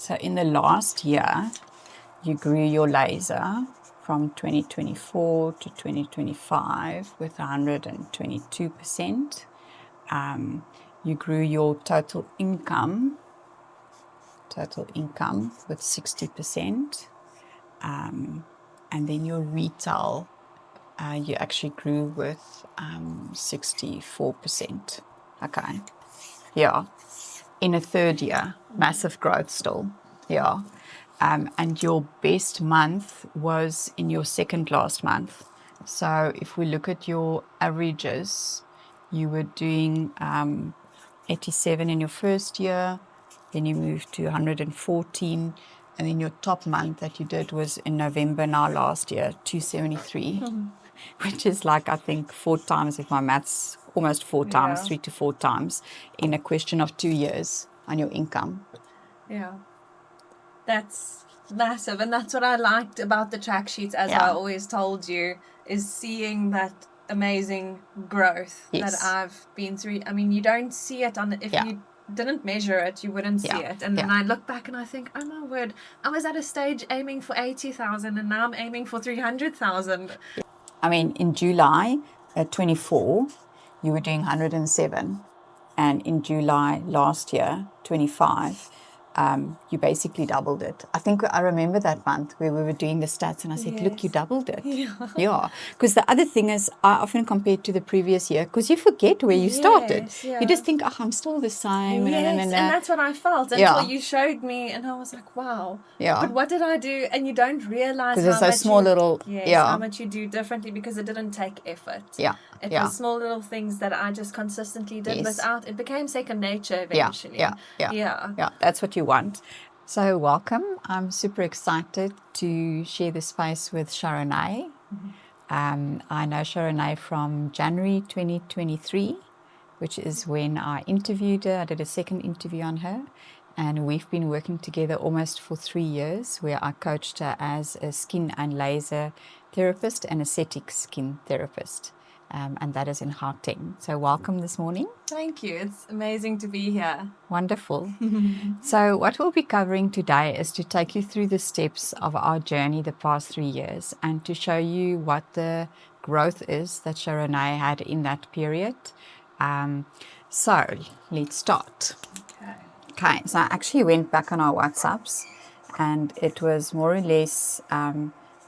So in the last year, you grew your laser from 2024 to 2025 with 122%. You grew your total income with 60%. And then your retail, you actually grew with 64%. Okay. Yeah. In a third year, massive growth still. Yeah. And your best month was in your second last month. So if we look at your averages, you were doing 87 in your first year, then you moved to 114, and then your top month that you did was in November now last year, 273, which is like, I think, 4 times, if my maths, almost 4 times, 3 to 4 times in a question of 2 years on your income. Yeah. That's massive. And that's what I liked about the track sheets, as I always told you, is seeing that amazing growth that I've been through. I mean, you don't see it if you didn't measure it, you wouldn't see it. And then I look back and I think, oh my word, I was at a stage aiming for 80,000 and now I'm aiming for 300,000. I mean, in July 24, you were doing 107. And in July last year, 25, you basically doubled it. I think I remember that month where we were doing the stats and I said, look, you doubled it. Yeah. Because the other thing is, I often compare to the previous year because you forget where you started. You just think, oh, I'm still the same. And that's what I felt until you showed me and I was like, wow. But what did I do? And you don't realize how much small little, how much you do differently because it didn't take effort. It was small little things that I just consistently did without. It became second nature eventually. Yeah. That's what you want. So welcome. I'm super excited to share the space with Charone. I know Charone from January 2023, which is when I interviewed her. I did a second interview on her. And we've been working together almost for 3 years, where I coached her as a skin and laser therapist and aesthetic skin therapist. And that is in Gauteng. So welcome this morning. Thank you. It's amazing to be here. Wonderful. So what we'll be covering today is to take you through the steps of our journey the past 3 years and to show you what the growth is that Charone had in that period. So let's start. Okay, so I actually went back on our WhatsApps and it was more or less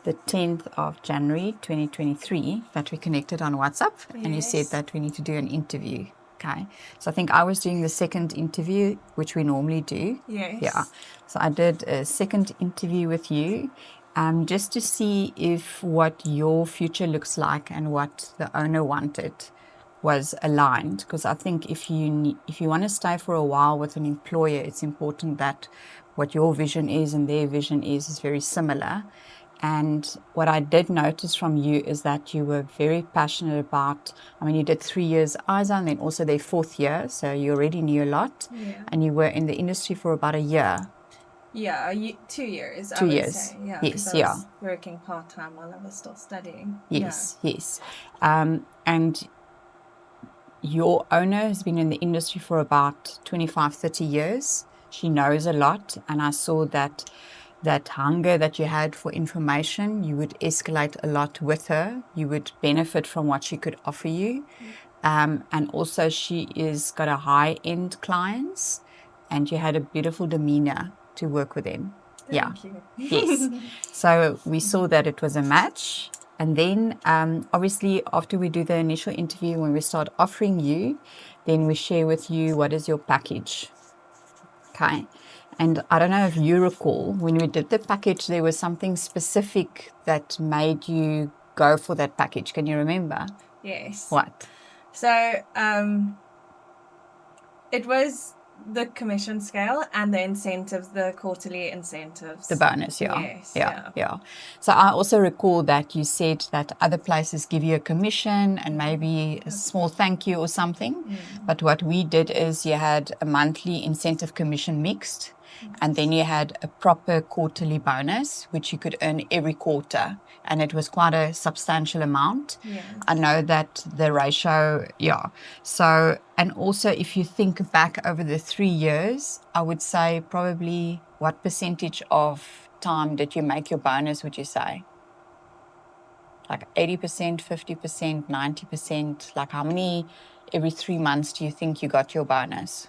the 10th of January 2023 that we connected on WhatsApp and you said that we need to do an interview. Okay, so I think I was doing the second interview, which we normally do. Yeah, so I did a second interview with you just to see if what your future looks like and what the owner wanted was aligned, because I think if you want to stay for a while with an employer, it's important that what your vision is and their vision is very similar. And what I did notice from you is that you were very passionate about, I mean, you did 3 years ISA and then also their 4th year, so you already knew a lot. And you were in the industry for about a year. 2 years. 2 years. Say. Yes, I was working part-time while I was still studying. Yes. And your owner has been in the industry for about 25, 30 years. She knows a lot. And I saw that hunger that you had for information, you would escalate a lot with her. You would benefit from what she could offer you. And also she is got a high-end clients and you had a beautiful demeanor to work with them. Thank you. Yes. So we saw that it was a match. And then, obviously, after we do the initial interview, when we start offering you, then we share with you what is your package. Okay. And I don't know if you recall, when we did the package, there was something specific that made you go for that package. Can you remember? Yes. What? So, it was the commission scale and the incentives, the quarterly incentives. The bonus, Yes. So I also recall that you said that other places give you a commission and maybe a small thank you or something. But what we did is you had a monthly incentive commission mixed. And then you had a proper quarterly bonus, which you could earn every quarter. And it was quite a substantial amount. I know that the ratio, So, and also if you think back over the 3 years, I would say probably what percentage of time did you make your bonus, would you say? Like 80%, 50%, 90%? Like how many every 3 months do you think you got your bonus?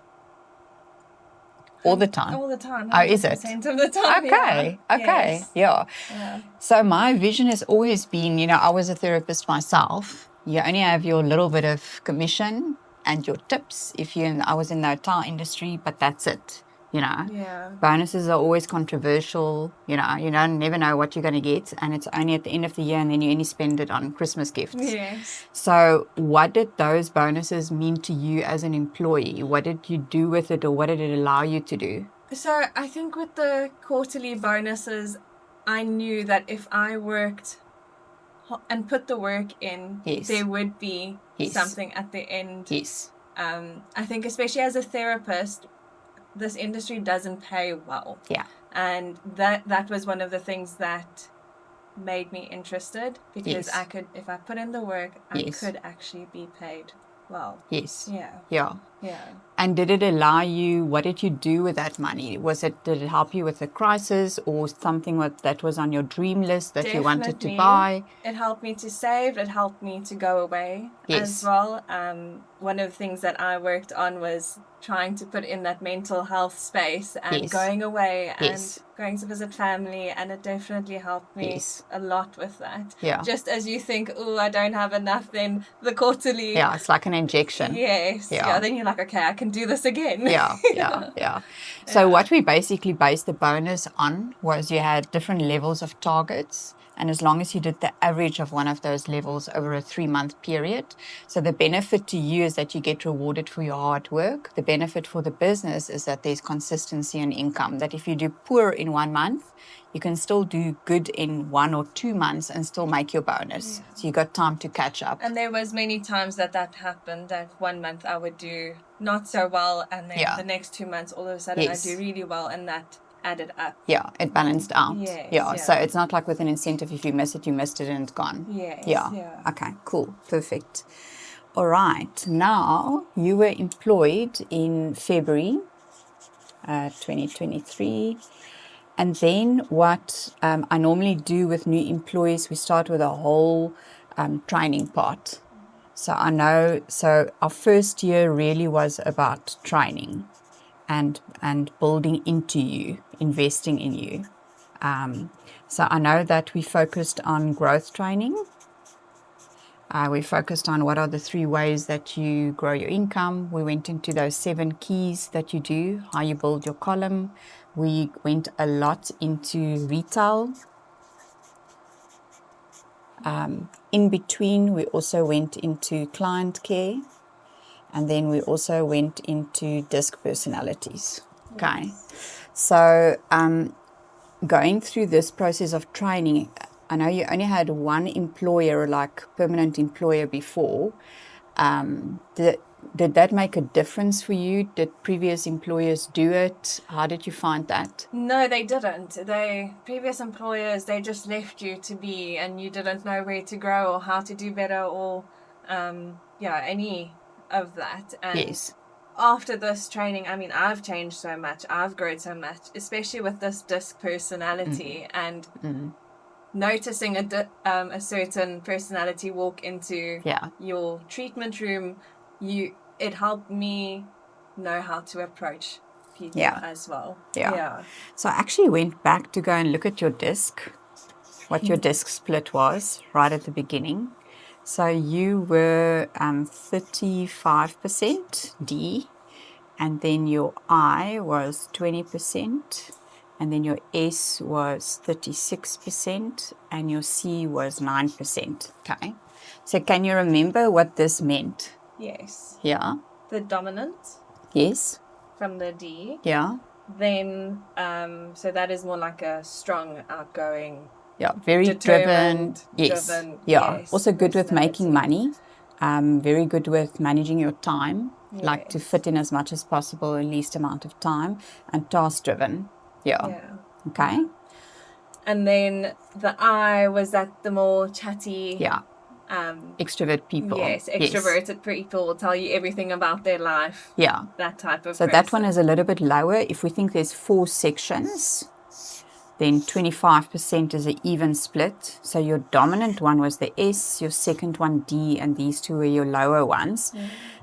All the time? All the time. 100% Oh, is it? Of the time. Okay, yeah. okay, Yes. yeah. So my vision has always been, you know, I was a therapist myself. You only have your little bit of commission and your tips if I was in the hotel industry, but that's it, you know. Yeah. Bonuses are always controversial, you know, never know what you're going to get, and it's only at the end of the year, and then you only spend it on Christmas gifts. Yes. So what did those bonuses mean to you as an employee? What did you do with it, or what did it allow you to do? So I think with the quarterly bonuses, I knew that if I worked and put the work in, there would be something at the end. Yes. I think especially as a therapist, this industry doesn't pay well. Yeah. And that was one of the things that made me interested, because I could, if I put in the work, I could actually be paid well. Yes. Yeah. Yeah. Yeah. And did it allow you, what did you do with that money? Did it help you with a crisis, or something that was on your dream list that you wanted to buy? It helped me to save. It helped me to go away as well. One of the things that I worked on was trying to put in that mental health space and going away and going to visit family, and it definitely helped me a lot with that. Yeah. Just as you think, oh, I don't have enough, then the quarterly. Yeah, it's like an injection. Yes. Yeah. Then you're like, okay, I can do this again. Yeah. So what we basically based the bonus on was you had different levels of targets, and as long as you did the average of one of those levels over a 3-month period. So the benefit to you is that you get rewarded for your hard work. The benefit for the business is that there's consistency in income, that if you do poor in 1 month, you can still do good in 1 or 2 months and still make your bonus. So you got time to catch up. And there was many times that happened, that 1 month I would do not so well, and then the next 2 months all of a sudden I do really well, and that added up. Yeah, it balanced out. Yeah. So it's not like with an incentive, if you miss it, you missed it and it's gone. Yeah. Okay, cool. Perfect. All right. Now, you were employed in February 2023. And then what I normally do with new employees, we start with a whole training part. So our first year really was about training and building into you, investing in you. So I know that we focused on growth training. We focused on what are the 3 ways that you grow your income. We went into those 7 keys that you do, how you build your column. We went a lot into retail. In between, we also went into client care. And then we also went into disc personalities. Okay. So going through this process of training, I know you only had one employer, like permanent employer before. Did that make a difference for you? Did previous employers do it? How did you find that? No, they didn't. Previous employers, they just left you to be, and you didn't know where to grow or how to do better, or any of that. And after this training, I mean, I've changed so much. I've grown so much, especially with this disc personality, and noticing a certain personality walk into your treatment room. It helped me know how to approach people as well. So I actually went back to go and look at your disc, what your disc split was right at the beginning. So you were 35% D, and then your I was 20%, and then your S was 36%, and your C was 9%. Okay. So can you remember what this meant? Yes. Yeah. The dominant. Yes. From the D. Yeah. Then, so that is more like a strong, outgoing. Yeah, very driven. Yes. Yes. Also good with making money. Very good with managing your time. Like to fit in as much as possible in least amount of time. And task driven. Yeah. Okay. And then the I was the more chatty. Yeah. extrovert people. Yes, extroverted people will tell you everything about their life. Yeah. That type of So person. that one is a little bit lower. If we think there's 4 sections, then 25% is an even split. So your dominant one was the S, your second one D, and these two were your lower ones.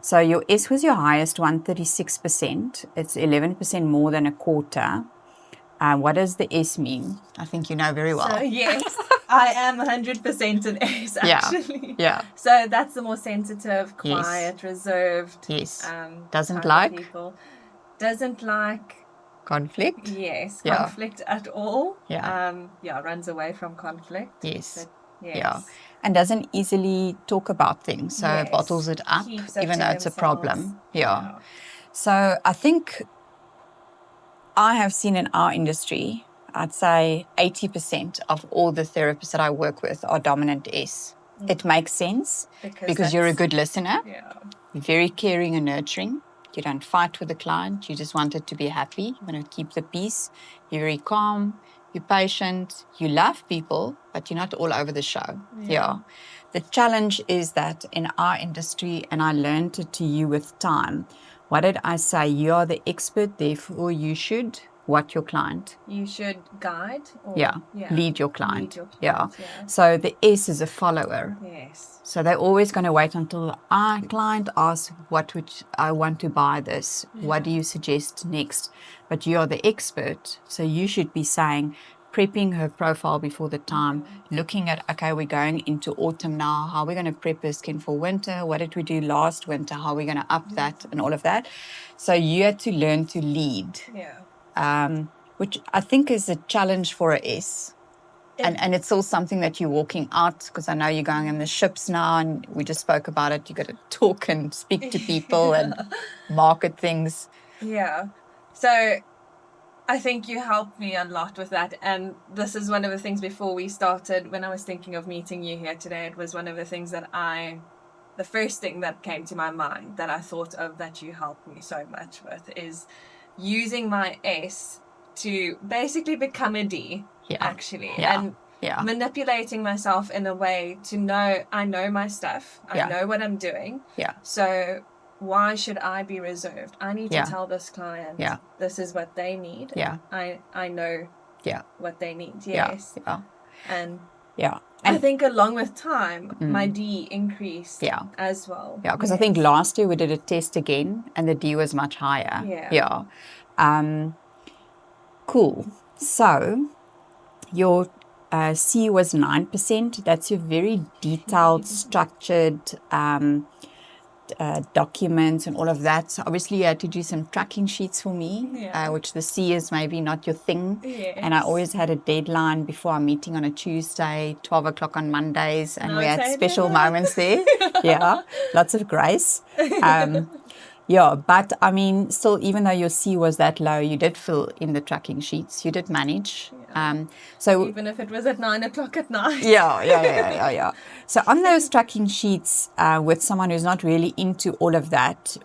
So your S was your highest one, 36%. It's 11% more than a quarter. What does the S mean? I think you know very well. So yes, I am 100% an S actually. Yeah. So that's the more sensitive, quiet, reserved. Yes. Doesn't like people. Doesn't like conflict. Yes, conflict at all. Yeah. Runs away from conflict. Yes. But, yes. Yeah. And doesn't easily talk about things. So bottles it up, even though it's a problem. Yeah. So I think I have seen in our industry, I'd say 80% of all the therapists that I work with are dominant S. It makes sense because you're a good listener. Yeah. You're very caring and nurturing. You don't fight with the client. You just want it to be happy. You want to keep the peace. You're very calm. You're patient. You love people, but you're not all over the show. Yeah. The challenge is that in our industry, and I learned it to you with time, what did I say? You are the expert, therefore you should what your client? You should guide or lead your client. Lead your client. So the S is a follower. Yes. So they're always going to wait until our client asks, what would I want to buy this? What do you suggest next? But you are the expert, so you should be saying, prepping her profile before the time, looking at, okay, we're going into autumn now. How are we going to prep her skin for winter? What did we do last winter? How are we going to up that and all of that? So you had to learn to lead, which I think is a challenge for a S. And it's all something that you're walking out, because I know you're going on the ships now, and we just spoke about it. You've got to talk and speak to people and market things. Yeah. So I think you helped me a lot with that. And this is one of the things before we started, when I was thinking of meeting you here today, it was one of the things that the first thing that came to my mind that I thought of that you helped me so much with is using my S to basically become a D, actually. And manipulating myself in a way to know I know my stuff. I know what I'm doing. So why should I be reserved? I need to tell this client this is what they need. I know what they need. Yes. And I think along with time, my D increased as well. Yeah, because I think last year we did a test again and the D was much higher. Cool. So your C was 9%. That's your very detailed, structured documents and all of that. So obviously you had to do some tracking sheets for me, which the C is maybe not your thing. And I always had a deadline before our meeting on a Tuesday, 12 o'clock on Mondays, and we had special moments there. Lots of grace. But I mean, still, even though your C was that low, you did fill in the tracking sheets. You did manage. So even if it was at 9 o'clock at night. So on those tracking sheets, with someone who's not really into all of that,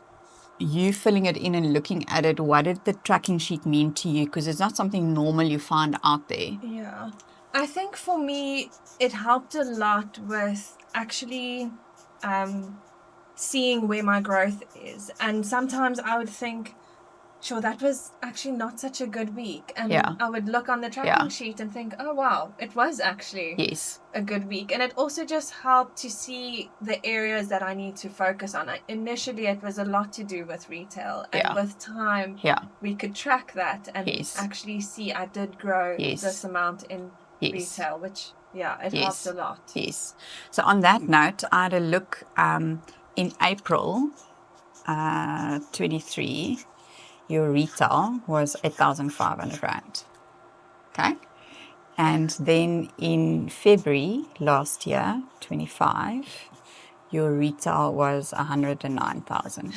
you filling it in and looking at it, what did the tracking sheet mean to you? Because it's not something normal you find out there. I think for me, it helped a lot with actually seeing where my growth is. And sometimes I would think, sure, that was actually not such a good week. And I would look on the tracking sheet and think, oh, wow, it was actually a good week. And it also just helped to see the areas that I need to focus on. Initially, it was a lot to do with retail. And with time, we could track that and actually see I did grow this amount in retail, which, it helped a lot. So on that note, I had a look in April 23, your retail was 8,500 Rand. Okay. And then in February last year, 25, your retail was 109,000.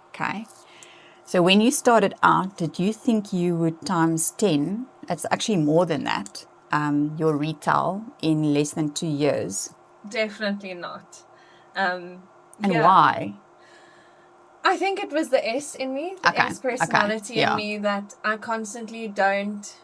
Okay. So when you started out, did you think you would times 10? It's actually more than that. Your retail in less than 2 years. Definitely not. And why? I think it was the S in me, the S personality in me, that I constantly don't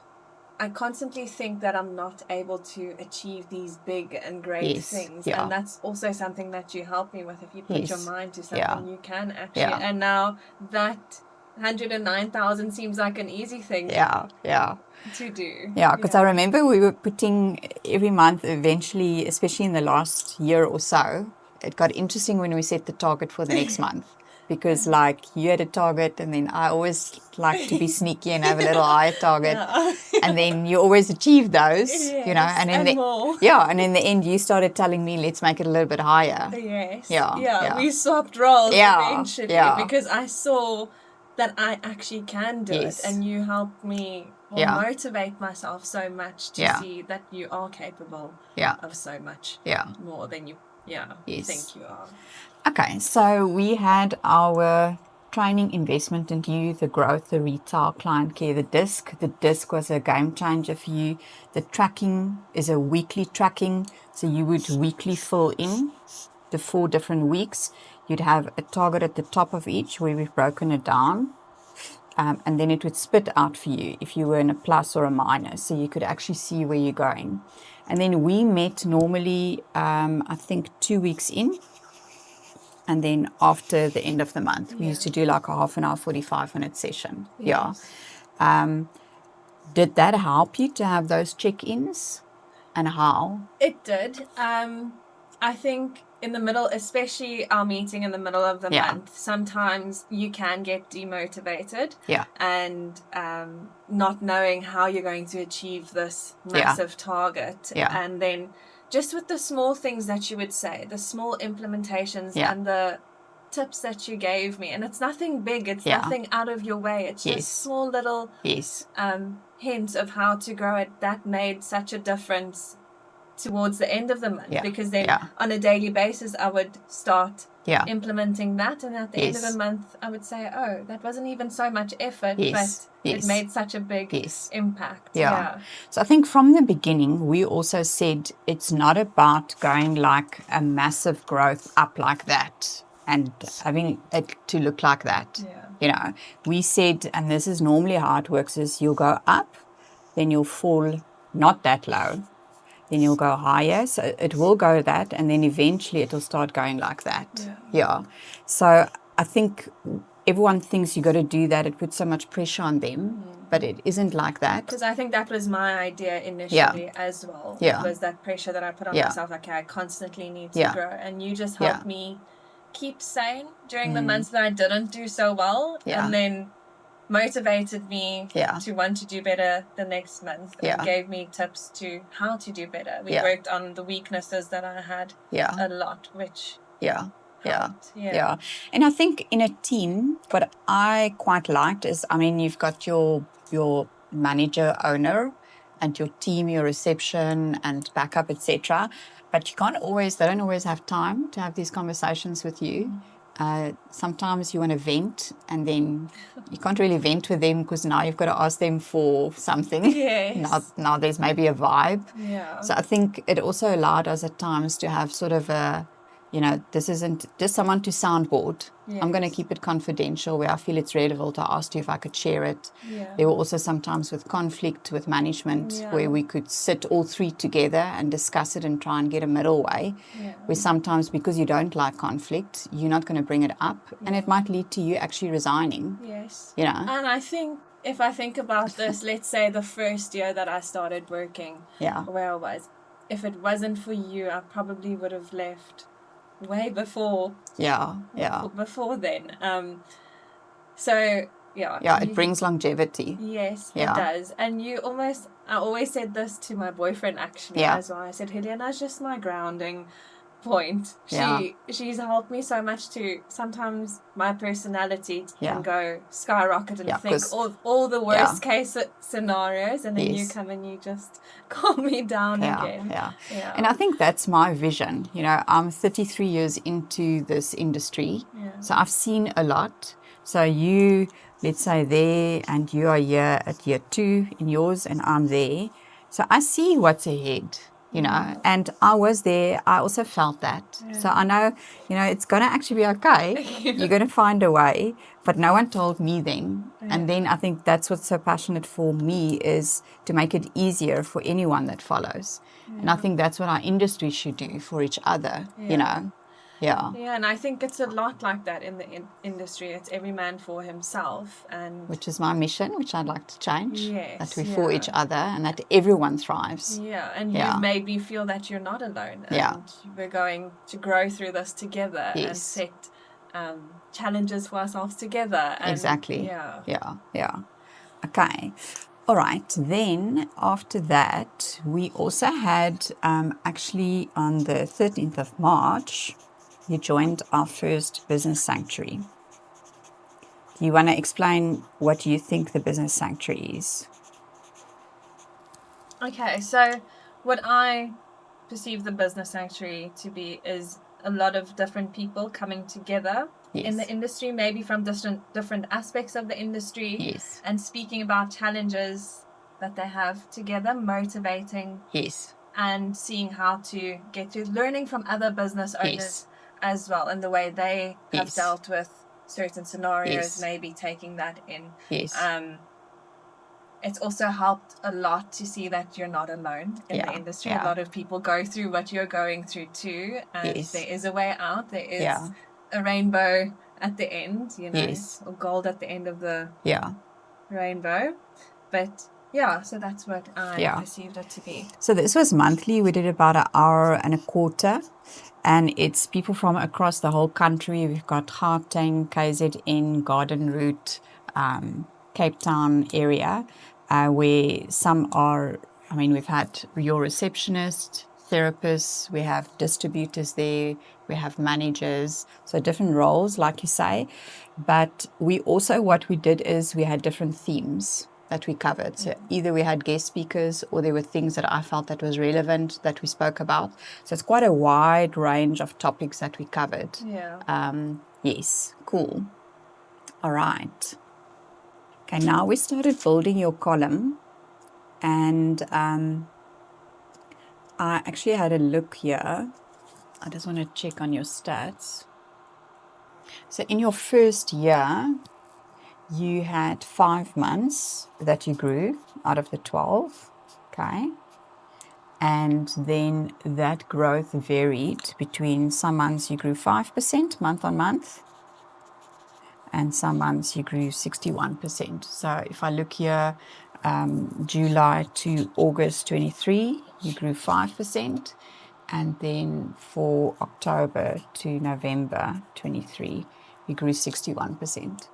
I constantly think that I'm not able to achieve these big and great things. Yeah. And that's also something that you help me with. If you put your mind to something, you can actually. Yeah. And now that 109,000 seems like an easy thing to do. Yeah, because I remember we were putting every month eventually, especially in the last year or so, it got interesting when we set the target for the next month. Because like you had a target, and then I always like to be sneaky and have a little higher target, and then you always achieve those, you know, and in and in the end you started telling me, let's make it a little bit higher. We swapped roles eventually because I saw that I actually can do it, and you helped me motivate myself so much to see that you are capable of so much more than you think you are. Okay, so we had our training, investment into you, the growth, the retail, client care, the disc. The disc was a game changer for you. The tracking is a weekly tracking, so you would weekly fill in the 4 different weeks. You'd have a target at the top of each where we've broken it down. And then it would spit out for you if you were in a plus or a minus, so you could actually see where you're going. And then we met normally, I think 2 weeks in. And then after the end of the month, we used to do like a half an hour, 45-minute session. Did that help you to have those check-ins, and how? It did. I think in the middle, especially our meeting in the middle of the month, sometimes you can get demotivated and not knowing how you're going to achieve this massive target. And then just with the small things that you would say, the small implementations and the tips that you gave me, and it's nothing big, it's nothing out of your way, it's just small little hints of how to grow it that made such a difference towards the end of the month, because then on a daily basis I would start implementing that, and at the end of the month I would say, oh, that wasn't even so much effort, but it made such a big impact. So I think from the beginning we also said it's not about going like a massive growth up like that and having it to look like that. You know, we said, and this is normally how it works, is you'll go up, then you'll fall not that low, then you'll go higher, so it will go that, and then eventually it'll start going like that. So I think everyone thinks you got to do that, it puts so much pressure on them, but it isn't like that. Because I think that was my idea initially as well. It was that pressure that I put on myself, okay, I constantly need to grow, and you just helped me keep sane during the months that I didn't do so well, and then motivated me to want to do better the next month, and gave me tips to how to do better. We worked on the weaknesses that I had a lot, which helped. And I think in a team, what I quite liked is, I mean, you've got your manager, owner, and your team, your reception and backup, etc. But you can't always, they don't always have time to have these conversations with you. Sometimes you want to vent, and then you can't really vent with them because now you've got to ask them for something. Now there's maybe a vibe. So I think it also allowed us at times to have sort of a, you know, this isn't just someone to soundboard. I'm going to keep it confidential where I feel it's relevant. I asked you if I could share it. There were also sometimes with conflict with management where we could sit all three together and discuss it and try and get a middle way. Where sometimes because you don't like conflict, you're not going to bring it up, and it might lead to you actually resigning. You know. And I think if I think about this, let's say the first year that I started working where I was, if it wasn't for you, I probably would have left way before before then. So it brings longevity. It does. And you almost, I always said this to my boyfriend actually as well. I said, Helena's just my grounding point. She's helped me so much to, sometimes my personality can go skyrocket and think all the worst case scenarios, and then you come and you just calm me down again. And I think that's my vision. You know, I'm 33 years into this industry, so I've seen a lot. So you, let's say there, and you are here at year 2 in yours, and I'm there. So I see what's ahead. you know, and I was there. I also felt that. So I know, you know, it's going to actually be okay. You're going to find a way, but no one told me then. And then I think that's what's so passionate for me, is to make it easier for anyone that follows. And I think that's what our industry should do for each other, you know. Yeah. Yeah, and I think it's a lot like that in the industry. It's every man for himself, and which is my mission, which I'd like to change. Yes, that we're for each other and that everyone thrives. Yeah, and you've made me feel that you're not alone, and we're going to grow through this together and set challenges for ourselves together. And exactly. Yeah. Okay. All right. Then after that, we also had actually on the 13th of March, you joined our first business sanctuary. Do you want to explain what you think the business sanctuary is? Okay, so what I perceive the business sanctuary to be is a lot of different people coming together in the industry, maybe from different aspects of the industry, and speaking about challenges that they have together, motivating, and seeing how to get to learning from other business owners as well, and the way they have dealt with certain scenarios, maybe taking that in. It's also helped a lot to see that you're not alone in the industry. A lot of people go through what you're going through too, and there is a way out. There is a rainbow at the end, you know, or gold at the end of the rainbow. But yeah, so that's what I perceived it to be. So this was monthly. We did about an hour and a quarter, and it's people from across the whole country. We've got Gauteng, KZN, Garden Route, Cape Town area, where some are, I mean, we've had your receptionist, therapists, we have distributors there, we have managers, so different roles, like you say. But we also, what we did is we had different themes that we covered. So either we had guest speakers, or there were things that I felt that was relevant that we spoke about. So it's quite a wide range of topics that we covered. Yes, cool. All right. Okay, now we started building your column, and I actually had a look here. I just want to check on your stats. So in your first year, you had 5 months that you grew out of the 12, okay? And then that growth varied between some months you grew 5% month on month, and some months you grew 61%. So if I look here, July to August 23, you grew 5%. And then for October to November 23, you grew 61%.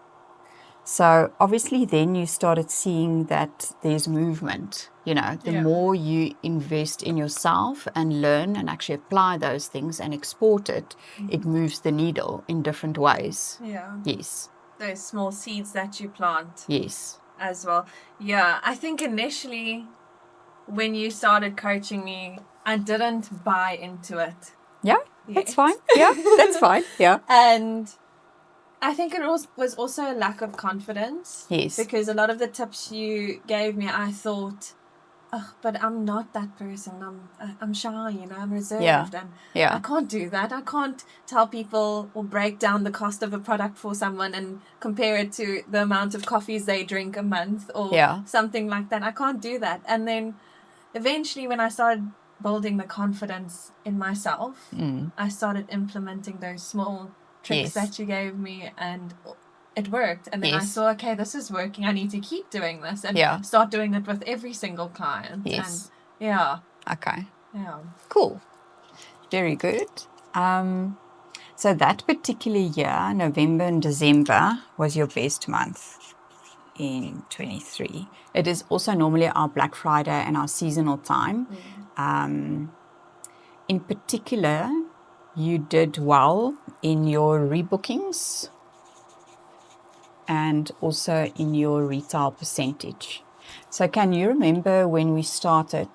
So obviously then you started seeing that there's movement. You know, the more you invest in yourself and learn and actually apply those things and export it, it moves the needle in different ways. Yes. Those small seeds that you plant. Yes. As well. Yeah, I think initially when you started coaching me, I didn't buy into it. Yeah, that's fine. Yeah, that's fine. Yeah. And I think it was also a lack of confidence. Yes. Because a lot of the tips you gave me, I thought, oh, but I'm not that person. I'm shy, you know, I'm reserved. And I can't do that. I can't tell people or break down the cost of a product for someone and compare it to the amount of coffees they drink a month or something like that. I can't do that. And then eventually when I started building the confidence in myself, I started implementing those small tricks that you gave me, and it worked. And then I saw, okay, this is working. I need to keep doing this and start doing it with every single client. Yes. And okay. Yeah. Cool. Very good. So that particular year, November and December, was your best month in 23. It is also normally our Black Friday and our seasonal time. In particular, you did well in your rebookings and also in your retail percentage. So can you remember when we started,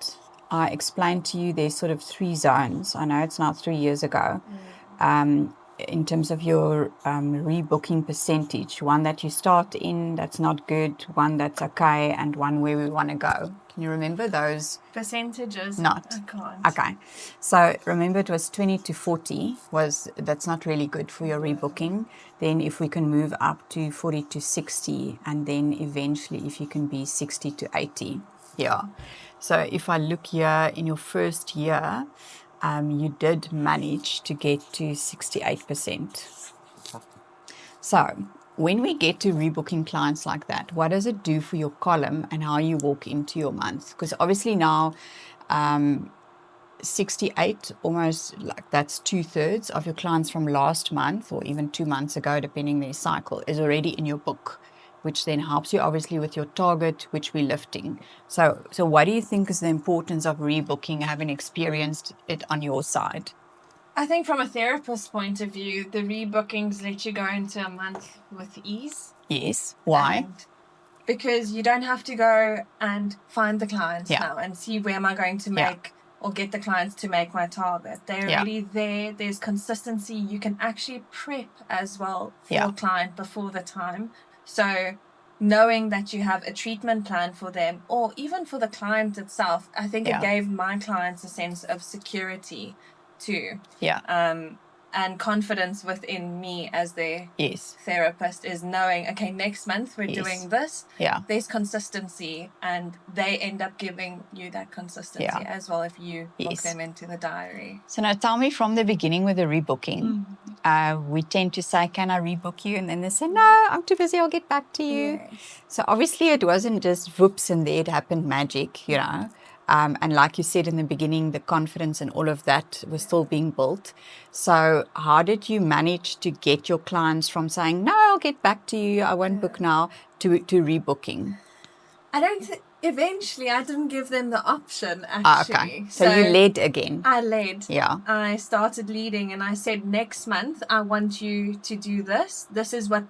I explained to you there's sort of 3 zones. I know it's now 3 years ago. in terms of your rebooking percentage, one that you start in that's not good, one that's okay, and one where we want to go. Can you remember those percentages? Not. I can't. Okay. So remember, it was 20 to 40 that's not really good for your rebooking. Then if we can move up to 40 to 60, and then eventually if you can be 60 to 80. Yeah. So if I look here in your first year, you did manage to get to 68%. So when we get to rebooking clients like that, what does it do for your column and how you walk into your month? Because obviously now 68, almost like that's 2/3 of your clients from last month or even 2 months ago, depending their cycle, is already in your book, which then helps you obviously with your target, which we're lifting. So what do you think is the importance of rebooking, having experienced it on your side? I think from a therapist's point of view, the rebookings let you go into a month with ease. Yes. Why? Because you don't have to go and find the clients now and see where am I going to make or get the clients to make my target. They're already there. There's consistency. You can actually prep as well for a client before the time. So knowing that you have a treatment plan for them or even for the client itself, I think it gave my clients a sense of security too. And confidence within me as their therapist is knowing, okay, next month we're doing this. There's consistency, and they end up giving you that consistency as well if you book them into the diary. So now tell me, from the beginning with the rebooking, we tend to say, can I rebook you? And then they say, no, I'm too busy, I'll get back to you. So obviously it wasn't just whoops and there it happened magic, you know. And like you said in the beginning, the confidence and all of that was still being built. So how did you manage to get your clients from saying, no, I'll get back to you, I won't book now, to rebooking? Eventually, I didn't give them the option, actually. Okay. So you led again. I led. Yeah. I started leading and I said, next month, I want you to do this. This is what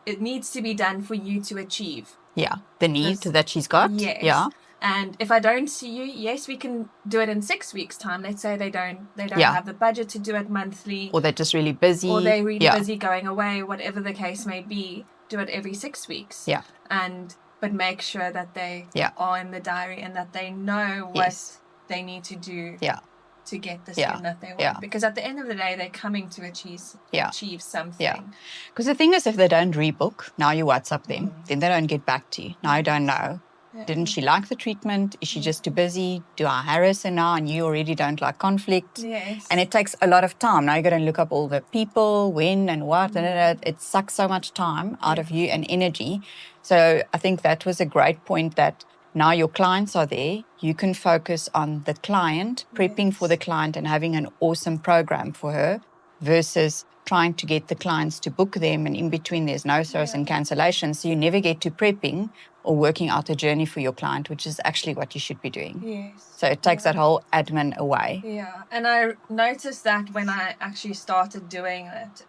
it needs to be done for you to achieve. Yeah. The need that she's got. Yes. Yeah. And if I don't see you, yes, we can do it in 6 weeks' time. Let's say they don't have the budget to do it monthly. Or they're just really busy. Or they're really busy going away, whatever the case may be. Do it every 6 weeks. Yeah. But make sure that they are in the diary and that they know what they need to do to get the skin that they want. Because at the end of the day, they're coming to achieve something. Yeah. Because the thing is, if they don't rebook, now you WhatsApp them, then they don't get back to you. Now you don't know. Didn't she like the treatment? Is she just too busy? Do I harass her now? And you already don't like conflict. Yes. And it takes a lot of time. Now you got to look up all the people, when and what. And it sucks so much time out of you and energy. So I think that was a great point, that now your clients are there. You can focus on the client, prepping for the client and having an awesome program for her, versus trying to get the clients to book them, and in between there's no-shows and cancellations. So you never get to prepping or working out a journey for your client, which is actually what you should be doing. Yes. So it takes that whole admin away. Yeah. And I noticed that when I actually started doing it,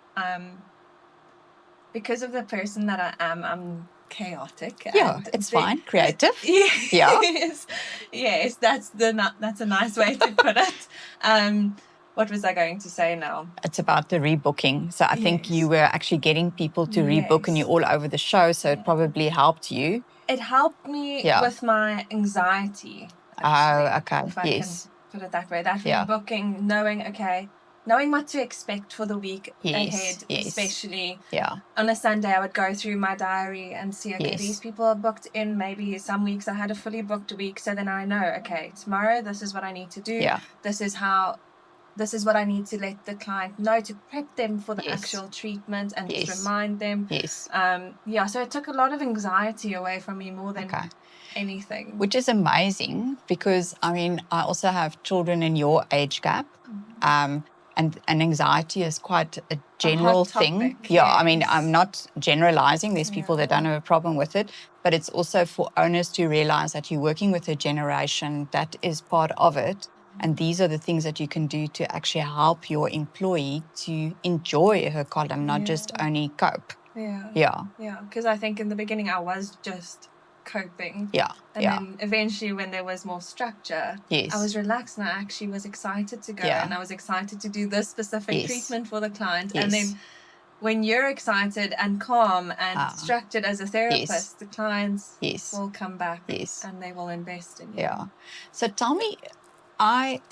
because of the person that I am, I'm chaotic. Yeah, it's fine. Creative. Yes. Yeah. Yes, that's a nice way to put it. What was I going to say now? It's about the rebooking. So I think you were actually getting people to rebook, and you're all over the show. So it probably helped you. It helped me with my anxiety. Actually, oh, okay. If I can put it that way. That rebooking, knowing what to expect for the week ahead, especially on a Sunday, I would go through my diary and see, okay, these people are booked in. Maybe some weeks I had a fully booked week. So then I know, okay, tomorrow, this is what I need to do. This is what I need to let the client know to prep them for the actual treatment and just remind them. So it took a lot of anxiety away from me more than anything. Which is amazing, because, I mean, I also have children in your age gap. And anxiety is quite a general thing. I mean, I'm not generalizing. There's people that don't have a problem with it. But it's also for owners to realize that you're working with a generation that is part of it. And these are the things that you can do to actually help your employee to enjoy her column, not just only cope. Because I think in the beginning I was just coping. Yeah. And then eventually when there was more structure, yes. I was relaxed and I actually was excited to go and I was excited to do this specific treatment for the client. And then when you're excited and calm and structured as a therapist, the clients will come back and they will invest in you. Yeah. So tell me,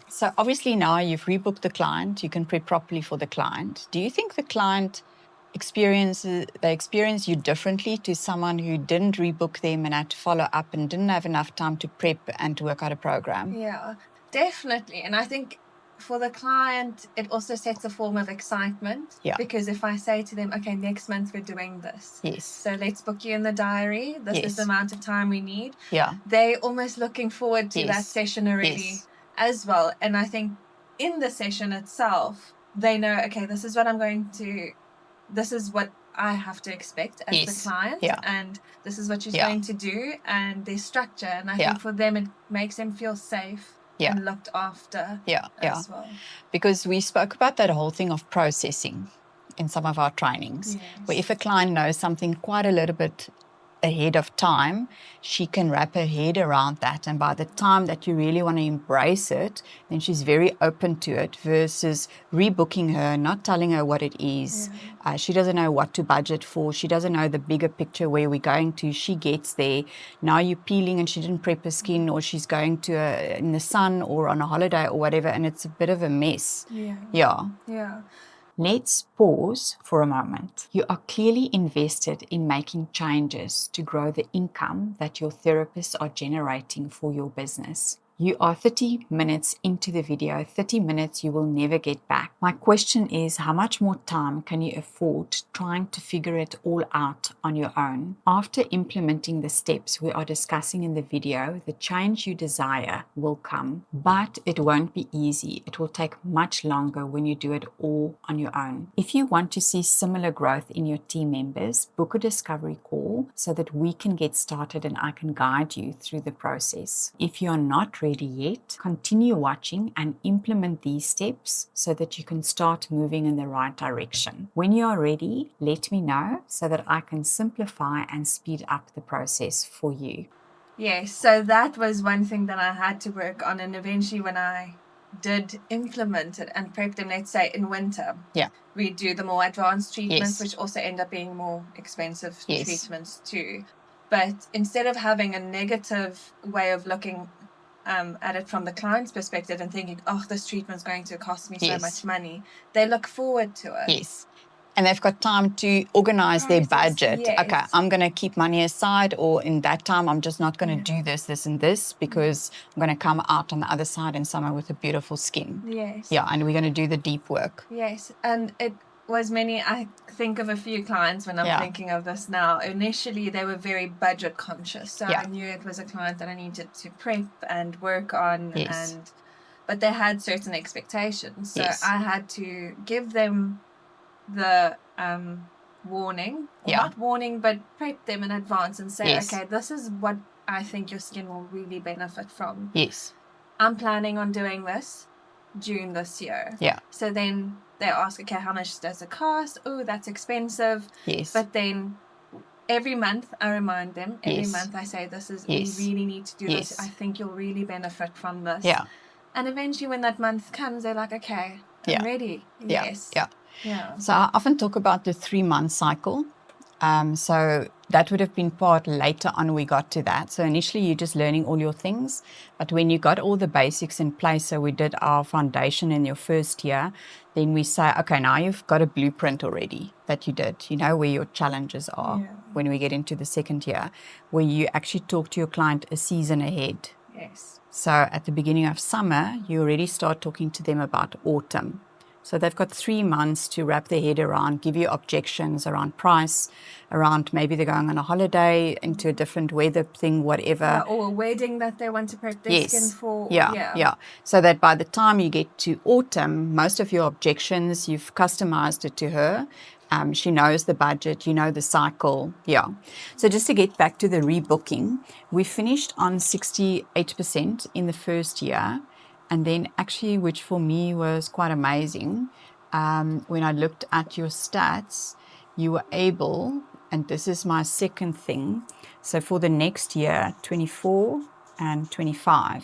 so obviously now you've rebooked the client, you can prep properly for the client. Do you think the client experience you differently to someone who didn't rebook them and had to follow up and didn't have enough time to prep and to work out a program? Yeah, definitely. And I think for the client, it also sets a form of excitement. Yeah. Because if I say to them, okay, next month we're doing this. Yes. So let's book you in the diary. This is the amount of time we need. Yeah. They're almost looking forward to that session already as well. And I think in the session itself, they know, okay, this is what I have to expect as the client, and this is what she's going to do, and their structure. And I think for them, it makes them feel safe and looked after as well. Because we spoke about that whole thing of processing in some of our trainings, where if a client knows something quite a little bit ahead of time, she can wrap her head around that, and by the time that you really want to embrace it, then she's very open to it, versus rebooking her, not telling her what it is. She doesn't know what to budget for, she doesn't know the bigger picture where we're going to. She gets there, now you're peeling and she didn't prep her skin, or she's going to in the sun or on a holiday or whatever, and it's a bit of a mess. Let's pause for a moment. You are clearly invested in making changes to grow the income that your therapists are generating for your business. You are 30 minutes into the video, 30 minutes you will never get back. My question is, how much more time can you afford trying to figure it all out on your own? After implementing the steps we are discussing in the video, the change you desire will come, but it won't be easy. It will take much longer when you do it all on your own. If you want to see similar growth in your team members, book a discovery call so that we can get started and I can guide you through the process. If you are not ready yet, continue watching and implement these steps so that you can start moving in the right direction. When you are ready, let me know so that I can simplify and speed up the process for you. Yes, so that was one thing that I had to work on, and eventually when I did implement it and prep them, let's say in winter, we do the more advanced treatments, which also end up being more expensive treatments too. But instead of having a negative way of looking at it from the client's perspective and thinking, oh, this treatment's going to cost me so much money, they look forward to it. And they've got time to organize their budget. Okay, I'm going to keep money aside, or in that time, I'm just not going to do this, and this, because I'm going to come out on the other side in summer with a beautiful skin. And we're going to do the deep work. And it was I think of a few clients when I'm thinking of this now. Initially, they were very budget conscious. So I knew it was a client that I needed to prep and work on, but they had certain expectations. So I had to give them the warning, not warning, but prep them in advance and say, okay, this is what I think your skin will really benefit from. I'm planning on doing this June this year. So then they ask, okay, how much does it cost? Oh, that's expensive. But then every month I remind them, every month I say, this is, we really need to do this. I think you'll really benefit from this. And eventually when that month comes, they're like, okay, I'm ready. So I often talk about the 3-month cycle. So that would have been part later on we got to that. So initially you're just learning all your things, but when you got all the basics in place, so we did our foundation in your first year, then we say, okay, now you've got a blueprint already that you did, you know where your challenges are when we get into the second year, where you actually talk to your client a season ahead. So at the beginning of summer, you already start talking to them about autumn. So they've got 3 months to wrap their head around, give you objections around price, around maybe they're going on a holiday into a different weather thing, whatever. Or a wedding that they want to prep their skin for. So that by the time you get to autumn, most of your objections, you've customized it to her. She knows the budget, you know the cycle. So just to get back to the rebooking, we finished on 68% in the first year. And then actually, which for me was quite amazing, when I looked at your stats, you were able, and this is my second thing, So for the next year, 24 and 25,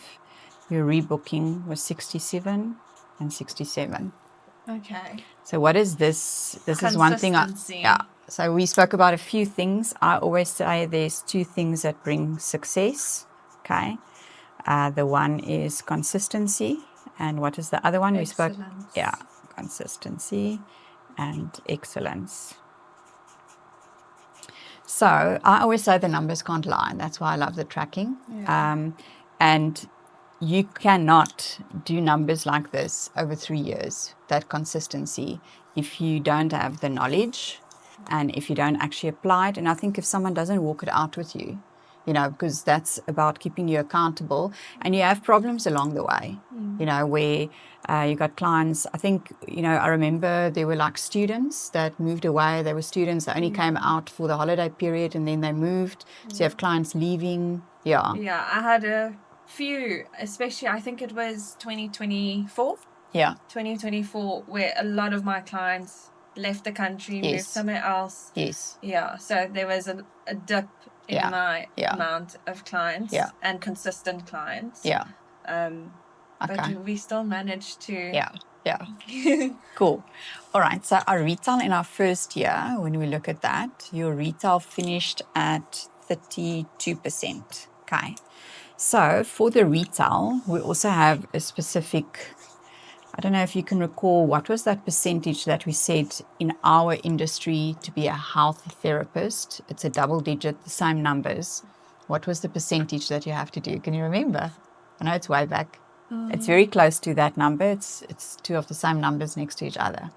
your rebooking was 67 and 67. Okay. So what is this? This is one thing. Consistency. So we spoke about a few things. I always say there's two things that bring success. Okay. The one is consistency. And what is the other one? Excellence. We spoke, consistency and excellence. So I always say the numbers can't lie. And that's why I love the tracking. Yeah. And you cannot do numbers like this over 3 years, that consistency, if you don't have the knowledge and if you don't actually apply it. And I think if someone doesn't walk it out with you, you know, because that's about keeping you accountable, and you have problems along the way, you know, where you got clients. I think, you know, I remember there were like students that moved away. There were students that only came out for the holiday period and then they moved. So you have clients leaving. Yeah. Yeah, I had a few, especially I think it was 2024. Yeah. 2024, where a lot of my clients left the country, moved somewhere else. Yes. Yeah, so there was a dip in my amount of clients and consistent clients. Yeah. But we still managed to. Yeah. Cool. All right. So our retail in our first year, when we look at that, your retail finished at 32%. Okay. So for the retail, we also have a specific, I don't know if you can recall, what was that percentage that we said in our industry to be a health therapist? It's a double digit, the same numbers. What was the percentage that you have to do? Can you remember? I know it's way back. It's very close to that number. It's two of the same numbers next to each other.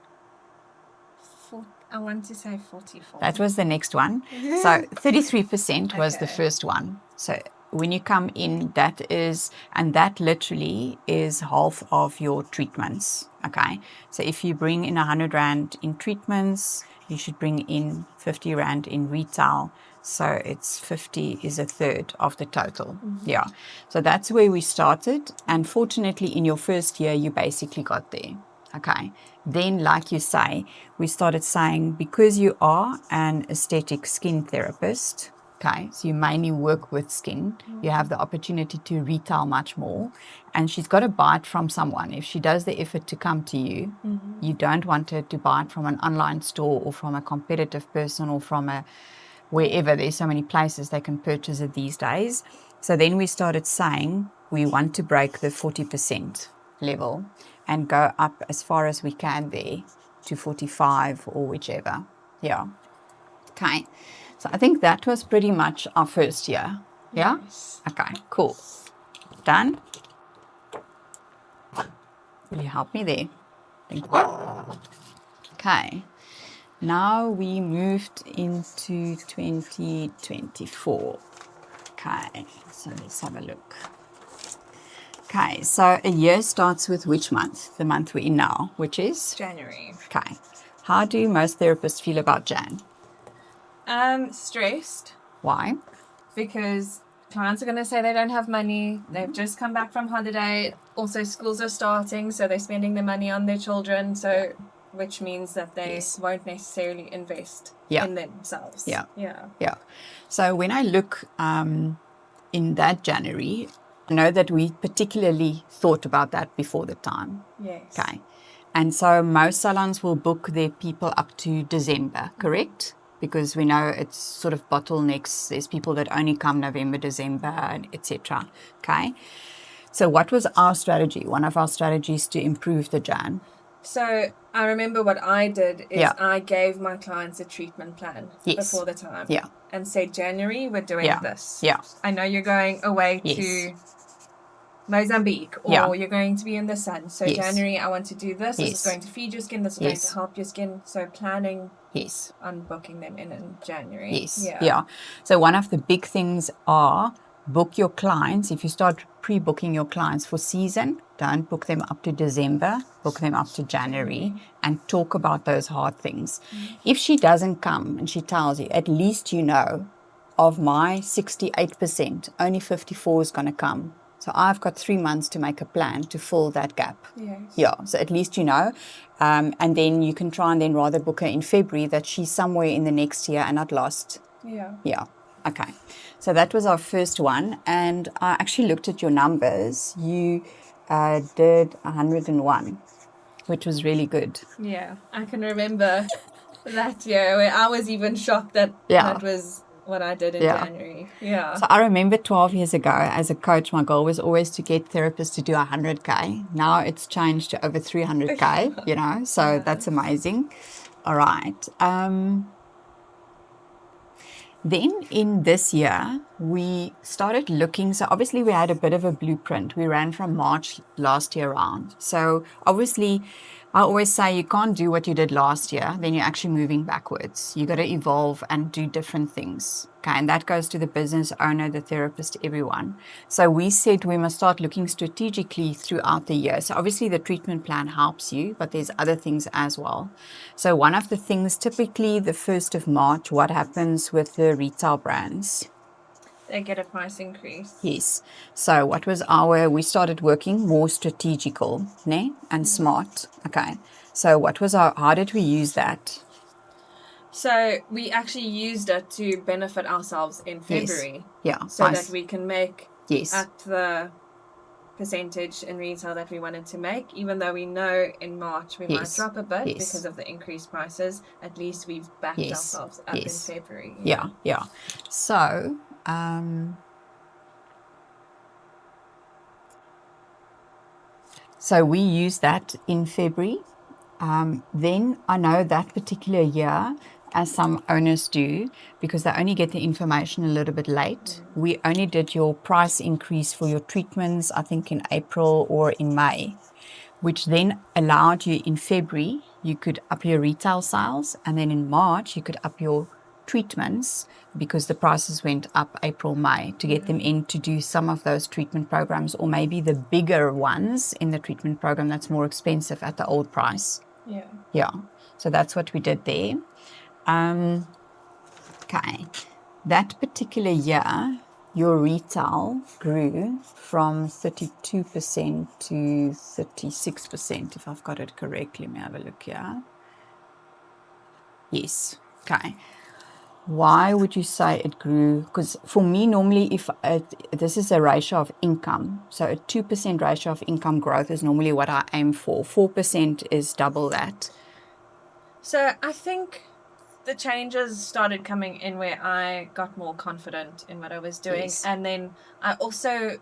I want to say 44. That was the next one. So 33% was the first one. So when you come in, that is, and that literally is half of your treatments. Okay. So if you bring in 100 Rand in treatments, you should bring in 50 Rand in retail. So it's 50 is a third of the total. Yeah. So that's where we started. And fortunately, in your first year, you basically got there. Okay. Then, like you say, we started saying, because you are an aesthetic skin therapist, okay, so you mainly work with skin, you have the opportunity to retail much more. And she's got to buy it from someone. If she does the effort to come to you, you don't want her to buy it from an online store or from a competitive person or from a wherever. There's so many places they can purchase it these days. So then we started saying we want to break the 40% level and go up as far as we can there to 45 or whichever. Yeah. Okay. So I think that was pretty much our first year. Yeah? Yes. Okay, cool. Done? Will you help me there? Thank you. Okay. Now we moved into 2024. Okay, so let's have a look. Okay, so a year starts with which month? The month we're in now, which is? January. Okay. How do most therapists feel about Jan? Stressed. Why? Because clients are going to say they don't have money. They've just come back from holiday. Also, schools are starting, so they're spending their money on their children. So, which means that they won't necessarily invest in themselves. Yeah. So when I look in that January, I know that we particularly thought about that before the time. Yes. Okay. And so most salons will book their people up to December, correct? Because we know it's sort of bottlenecks. There's people that only come November, December, etc. Okay. So what was our strategy? One of our strategies to improve the Jan. So I remember what I did is I gave my clients a treatment plan before the time. Yeah. And said, January, we're doing this. Yeah. I know you're going away to Mozambique or you're going to be in the sun. So January, I want to do this. This is going to feed your skin. This is going to help your skin. So planning on booking them in January. Yes. Yeah. So one of the big things are book your clients. If you start pre-booking your clients for season, don't book them up to December, book them up to January and talk about those hard things. If she doesn't come and she tells you, at least you know, of my 68%, only 54 is going to come. So I've got 3 months to make a plan to fill that gap. Yes. Yeah, so at least you know. And then you can try and then rather book her in February that she's somewhere in the next year and not lost. Yeah. Yeah. Okay, so that was our first one, and I actually looked at your numbers. You did 101, which was really good. Yeah, I can remember that year where I was even shocked that that was what I did in January. Yeah. So I remember 12 years ago as a coach, my goal was always to get therapists to do 100K. Now it's changed to over 300K, you know, so that's amazing. All right. Then in this year, we started looking. So obviously we had a bit of a blueprint. We ran from March last year around. So obviously I always say you can't do what you did last year, then you're actually moving backwards. You got to evolve and do different things. Okay, and that goes to the business owner, the therapist, everyone. So we said we must start looking strategically throughout the year. So obviously the treatment plan helps you, but there's other things as well. So one of the things, typically the 1st of March, what happens with the retail brands? They get a price increase. Yes. So what was we started working more strategical, ne? And smart. Okay. So what was how did we use that? So we actually used it to benefit ourselves in February. Yeah. So that we can make at the percentage in retail that we wanted to make, even though we know in March we might drop a bit because of the increased prices. At least we've backed ourselves up in February. Yeah. So so we used that in February. Then I know that particular year, as some owners do, because they only get the information a little bit late, we only did your price increase for your treatments, I think in April or in May, which then allowed you in February, you could up your retail sales, and then in March, you could up your treatments because the prices went up April, May to get them in to do some of those treatment programs, or maybe the bigger ones in the treatment program that's more expensive at the old price. Yeah. So that's what we did there. Okay. That particular year, your retail grew from 32% to 36%, if I've got it correct. Let me have a look here. Yes. Okay. Why would you say it grew? Because for me, normally, if this is a ratio of income, so a 2% ratio of income growth is normally what I aim for. 4% is double that. So I think the changes started coming in where I got more confident in what I was doing. And then I also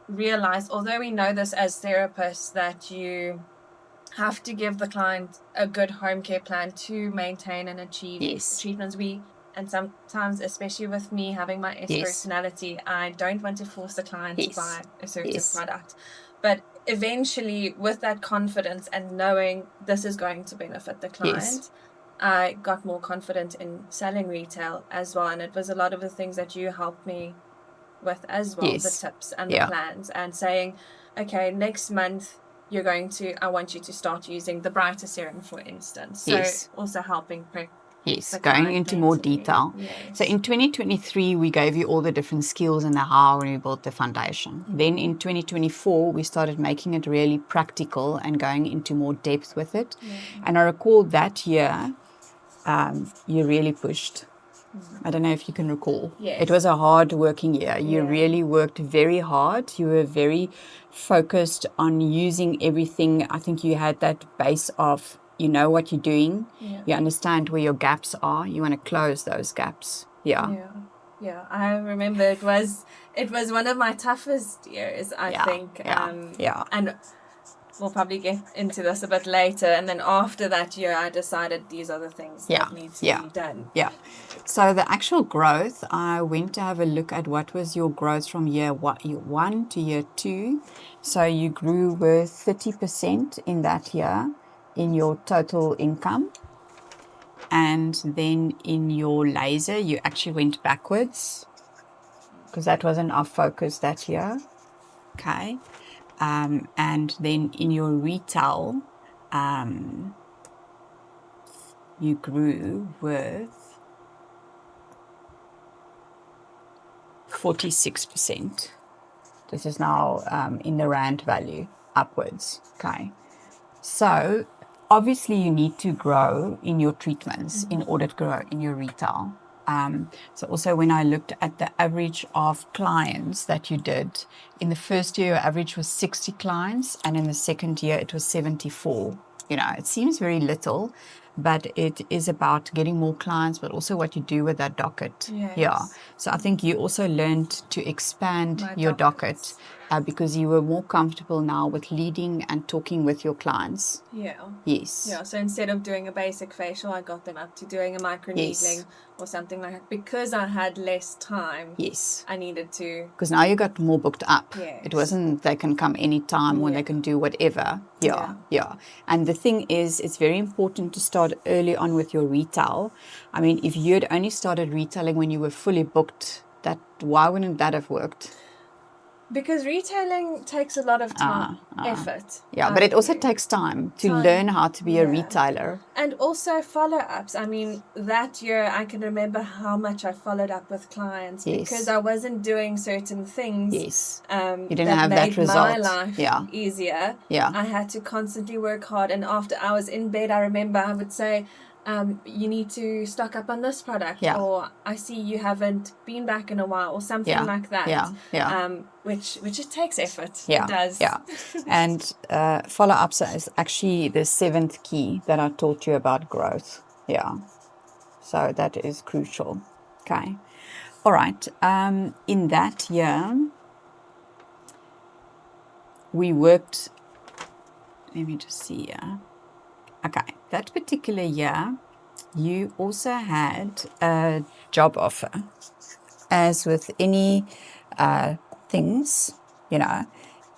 realized, although we know this as therapists, that you have to give the client a good home care plan to maintain and achieve treatments. And sometimes, especially with me having my S personality, I don't want to force the client to buy a certain product. But eventually, with that confidence and knowing this is going to benefit the client, I got more confident in selling retail as well. And it was a lot of the things that you helped me with as well, the tips and the plans, and saying, okay, next month, I want you to start using the brighter serum, for instance. So also helping prep. Yes, going into more detail. So in 2023, we gave you all the different skills and the how when we built the foundation. Then in 2024, we started making it really practical and going into more depth with it. And I recall that year, you really pushed. I don't know if you can recall. It was a hard working year. You really worked very hard. You were very focused on using everything. I think you had that base of, you know what you're doing. You understand where your gaps are. You want to close those gaps. Yeah, I remember it was one of my toughest years, I think. And we'll probably get into this a bit later. And then after that year, I decided these are the things that need to be done. So the actual growth, I went to have a look at what was your growth from year one to year 2. So you grew with 30% in that year in your total income. And then in your laser, you actually went backwards because that wasn't our focus that year. Okay. And then in your retail, you grew with 46%. This is now in the rand value upwards. Okay. So obviously you need to grow in your treatments in order to grow in your retail. So also when I looked at the average of clients that you did, in the first year, your average was 60 clients, and in the second year, it was 74. You know, it seems very little, but it is about getting more clients, but also what you do with that docket. Yes. Yeah. So I think you also learned to expand your docket because you were more comfortable now with leading and talking with your clients. Yeah. Yes. Yeah. So instead of doing a basic facial, I got them up to doing a micro needling or something like that. Because I had less time. Yes. I needed to. Because now you got more booked up. Yes. It wasn't they can come anytime or they can do whatever. Yeah. And the thing is, it's very important to start early on with your retail. I mean, if you had only started retailing when you were fully booked, why wouldn't that have worked? Because retailing takes a lot of time, effort. Yeah, but it also takes time to learn how to be a retailer. And also follow-ups. I mean, that year I can remember how much I followed up with clients because I wasn't doing certain things. Yes. You didn't have that result. My life easier. Yeah. I had to constantly work hard. And after I was in bed, I remember I would say, you need to stock up on this product, or I see you haven't been back in a while, or something like that. Which it takes effort. It does. Yeah. And follow-ups is actually the 7th key that I taught you about growth. Yeah. So that is crucial. Okay. All right. In that year, we worked. Let me just see here. Okay, that particular year, you also had a job offer. As with any things, you know,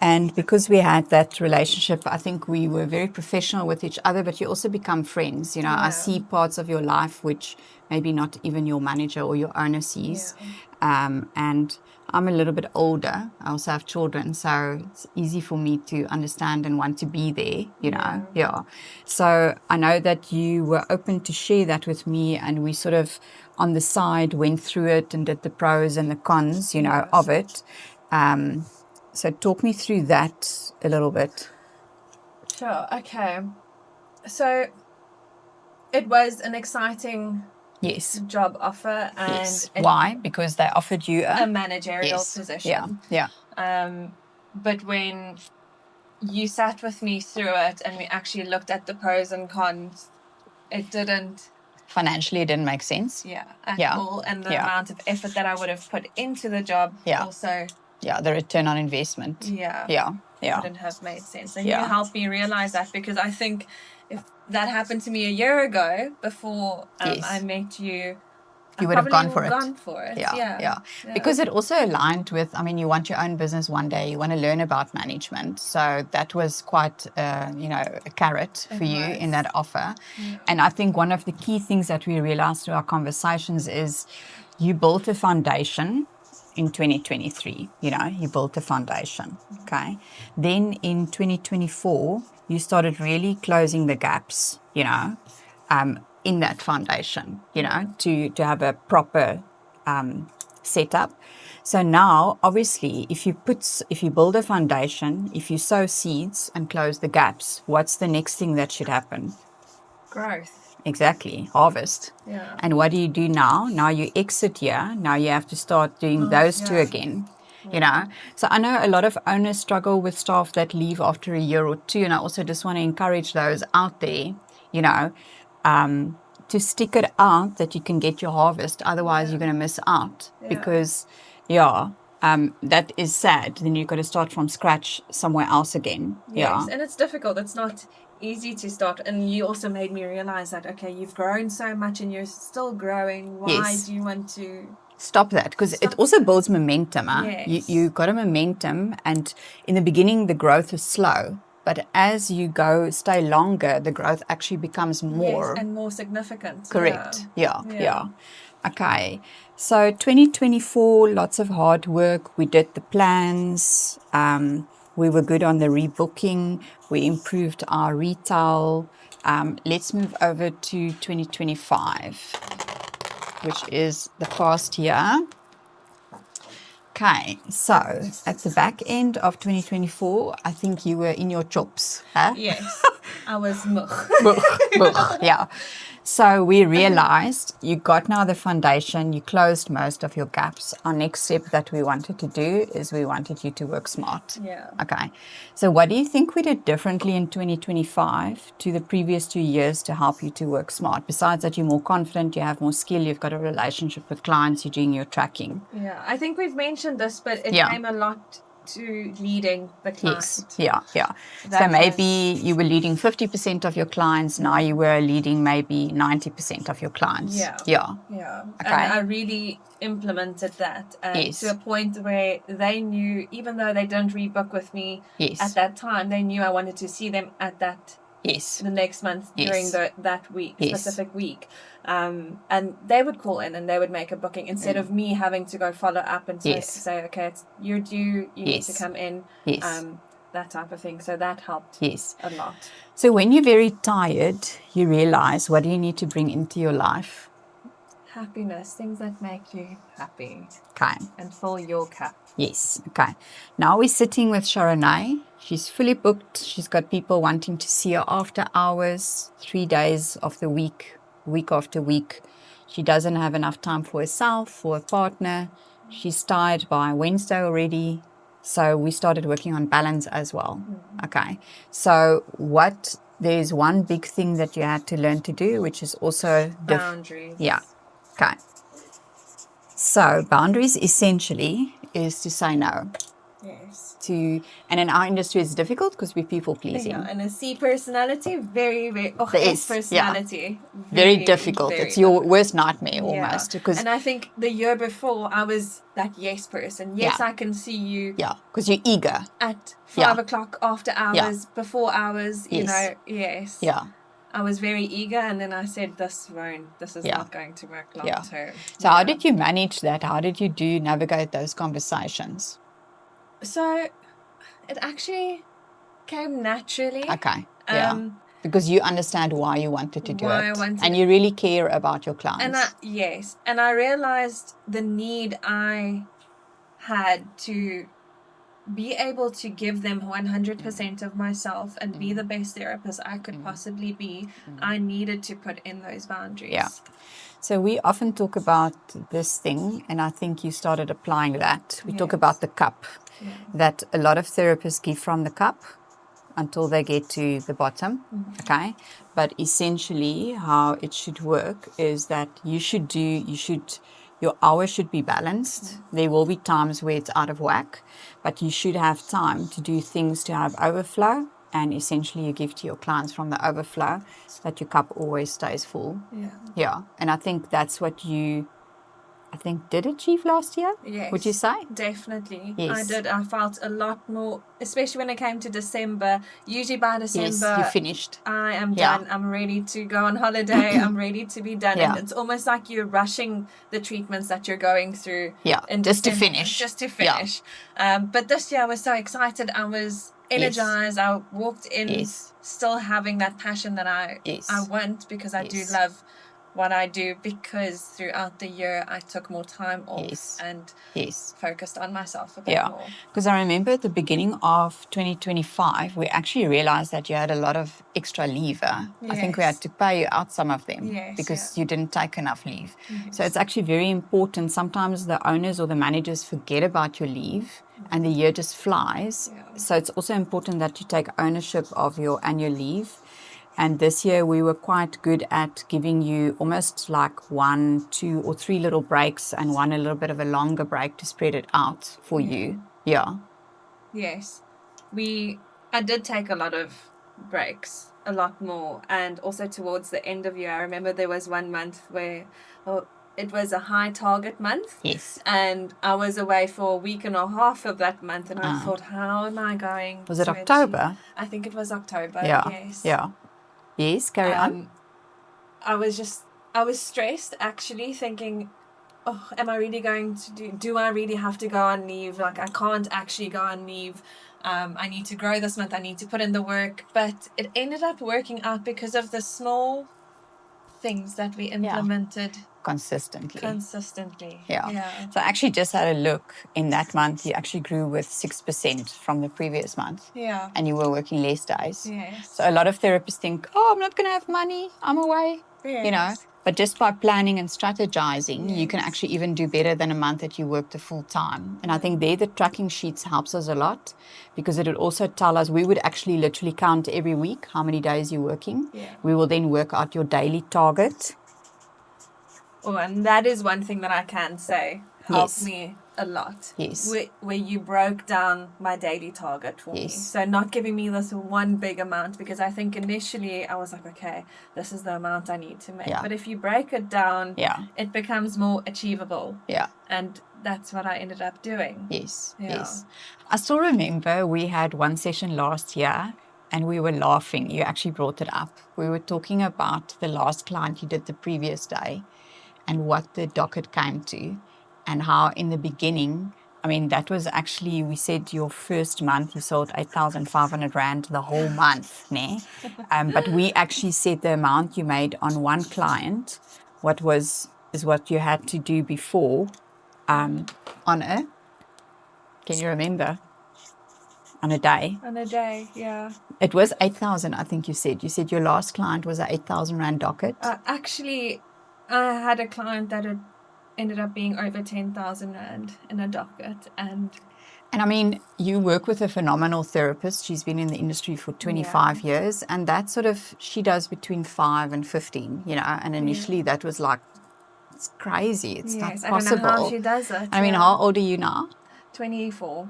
and because we had that relationship, I think we were very professional with each other, but you also become friends. You know, I see parts of your life which maybe not even your manager or your owner sees. And I'm a little bit older. I also have children, so it's easy for me to understand and want to be there, you know. Yeah. So I know that you were open to share that with me, and we sort of on the side went through it and did the pros and the cons, you know, of it. So talk me through that a little bit. Sure. Okay. So it was an exciting job offer. And why? Because they offered you a managerial position. Yeah. But when you sat with me through it and we actually looked at the pros and cons, it didn't... Financially, it didn't make sense. At all. And the amount of effort that I would have put into the job also... Yeah, the return on investment. Wouldn't have made sense. And you helped me realize that, because I think if that happened to me a year ago before I met you, you would have gone for it. Yeah. Because it also aligned with, I mean, you want your own business one day, you want to learn about management. So that was quite, a carrot for you in that offer. And I think one of the key things that we realized through our conversations is you built a foundation in 2023, you built a foundation, okay? Then in 2024, you started really closing the gaps, in that foundation, to have a proper setup. So now, obviously, if you build a foundation, if you sow seeds and close the gaps, what's the next thing that should happen? Growth. Exactly, harvest. And what do you do now? Now you exit here. Now you have to start doing those two again. So I know a lot of owners struggle with staff that leave after a year or two, and I also just want to encourage those out there, to stick it out that you can get your harvest. Otherwise, you're going to miss out because, that is sad. Then you've got to start from scratch somewhere else again. Yes, and it's difficult. It's not easy to start. And you also made me realize that, okay, you've grown so much and you're still growing. Why do you want to... Stop that, because it also builds momentum. You got a momentum, and in the beginning, the growth is slow. But as you stay longer, the growth actually becomes more... Yes, and more significant. Correct. Yeah. Okay. So 2024, lots of hard work. We did the plans. We were good on the rebooking. We improved our retail. Let's move over to 2025, which is the past year. Okay, so at the back end of 2024, I think you were in your chops. Huh? Yes, I was mugh. Yeah. So we realized you got now the foundation, you closed most of your gaps. Our next step that we wanted to do is we wanted you to work smart. Yeah. Okay. So what do you think we did differently in 2025 to the previous 2 years to help you to work smart? Besides that, you're more confident, you have more skill, you've got a relationship with clients, you're doing your tracking. Yeah, I think we've mentioned this, but it came a lot to leading the client. Yes, yeah. So maybe you were leading 50% of your clients, now you were leading maybe 90% of your clients. Yeah. Okay. And I really implemented that to a point where they knew, even though they didn't rebook with me at that time, they knew I wanted to see them at that the next month during that week, specific week. And they would call in and they would make a booking instead of me having to go follow up and say, okay, you're due, you need to come in, that type of thing. So that helped a lot. So when you're very tired, you realize, what do you need to bring into your life? Happiness, things that make you happy. Okay. And fill your cup. Yes, okay. Now we're sitting with Charone. She's fully booked. She's got people wanting to see her after hours, 3 days of the week, week after week. She doesn't have enough time for herself, for a partner. She's tired by Wednesday already. So we started working on balance as well. Okay. So there's one big thing that you had to learn to do, which is also boundaries. Yeah. Okay. So boundaries essentially is to say no. Yes. And in our industry it's difficult because we're people pleasing. Yeah, and a C personality, very, very S personality. Yeah. Very difficult. It's your worst nightmare almost. And I think the year before I was that yes person. Yes, I can see you. Yeah, because you're eager. At 5 o'clock, after hours, before hours, you know, yes. Yeah. I was very eager, and then I said, this is not going to work long term. So how did you manage that? How did you navigate those conversations? So it actually came naturally. Okay, because you understand why you wanted to do it. And you really care about your clients. And I realized the need I had to be able to give them 100% of myself and be the best therapist I could possibly be. I needed to put in those boundaries. Yeah. So we often talk about this thing, and I think you started applying that. We talk about the cup, that a lot of therapists give from the cup until they get to the bottom, okay? But essentially how it should work is that your hours should be balanced. There will be times where it's out of whack, but you should have time to do things to have overflow, and essentially you give to your clients from the overflow that your cup always stays full. Yeah. And I think that's what you did achieve last year. Yes. Would you say? Definitely. Yes. I did. I felt a lot more, especially when it came to December. Usually by December, you're finished. I am done. I'm ready to go on holiday. I'm ready to be done. And it's almost like you're rushing the treatments that you're going through. Yeah. Just to finish. But this year I was so excited. I was energized. I walked in still having that passion that I want, because I do love what I do, because throughout the year I took more time off and focused on myself a bit more. Because I remember at the beginning of 2025 we actually realized that you had a lot of extra leave. I think we had to pay you out some of them because you didn't take enough leave. So it's actually very important. Sometimes the owners or the managers forget about your leave and the year just flies. So it's also important that you take ownership of your annual leave. And this year we were quite good at giving you almost like 1, 2 or 3 little breaks and one a little bit of a longer break to spread it out for you. Yeah. Yes. I did take a lot of breaks, a lot more. And also towards the end of the year, I remember there was one month where it was a high target month. Yes. And I was away for a week and a half of that month. And I thought, how am I going Was it October? I think it was October. Yeah. Yes. Yeah. Yes, carry on. I was stressed, actually, thinking, oh, am I really going to do I really have to go on leave? Like, I can't actually go on leave. I need to grow this month. I need to put in the work. But it ended up working out because of the small things that we implemented consistently. Yeah. So I actually just had a look. In that month, you actually grew with 6% from the previous month. Yeah. And you were working less days. Yes. So a lot of therapists think, oh, I'm not going to have money. I'm away. Yes. You know. But just by planning and strategizing, you can actually even do better than a month that you worked a full time. And I think the tracking sheets helps us a lot, because it would also tell us, we would actually literally count every week how many days you're working. Yeah. We will then work out your daily target. Oh, and that is one thing that I can say helped me a lot. Yes. Where you broke down my daily target for me. So not giving me this one big amount, because I think initially I was like, okay, this is the amount I need to make. But if you break it down, it becomes more achievable. Yeah. And that's what I ended up doing. Yes. I still remember we had one session last year and we were laughing. You actually brought it up. We were talking about the last client you did the previous day and what the docket came to, and how in the beginning, I mean, that was actually, we said your first month you sold 8,500 Rand the whole month, né? But we actually said the amount you made on one client, is what you had to do before on a, can you remember? On a day. On a day, yeah. It was 8,000, I think you said. You said your last client was a 8,000 Rand docket. Actually, I had a client that had ended up being over 10,000 Rand in a docket. And I mean, you work with a phenomenal therapist. She's been in the industry for 25 years. And that sort of, she does between 5 and 15, you know. And initially that was like, it's crazy. It's not possible. I don't know how she does it. I mean, how old are you now? 24.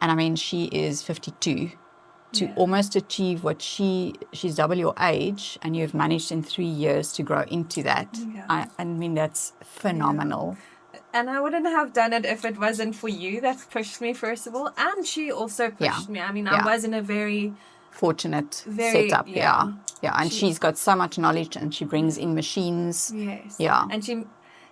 And I mean, she is 52. To almost achieve what she's double your age, and you've managed in 3 years to grow into that. I mean, that's phenomenal. And I wouldn't have done it if it wasn't for you that pushed me, first of all. And she also pushed me. I mean, I was in a very fortunate setup. And she's got so much knowledge, and she brings in machines. And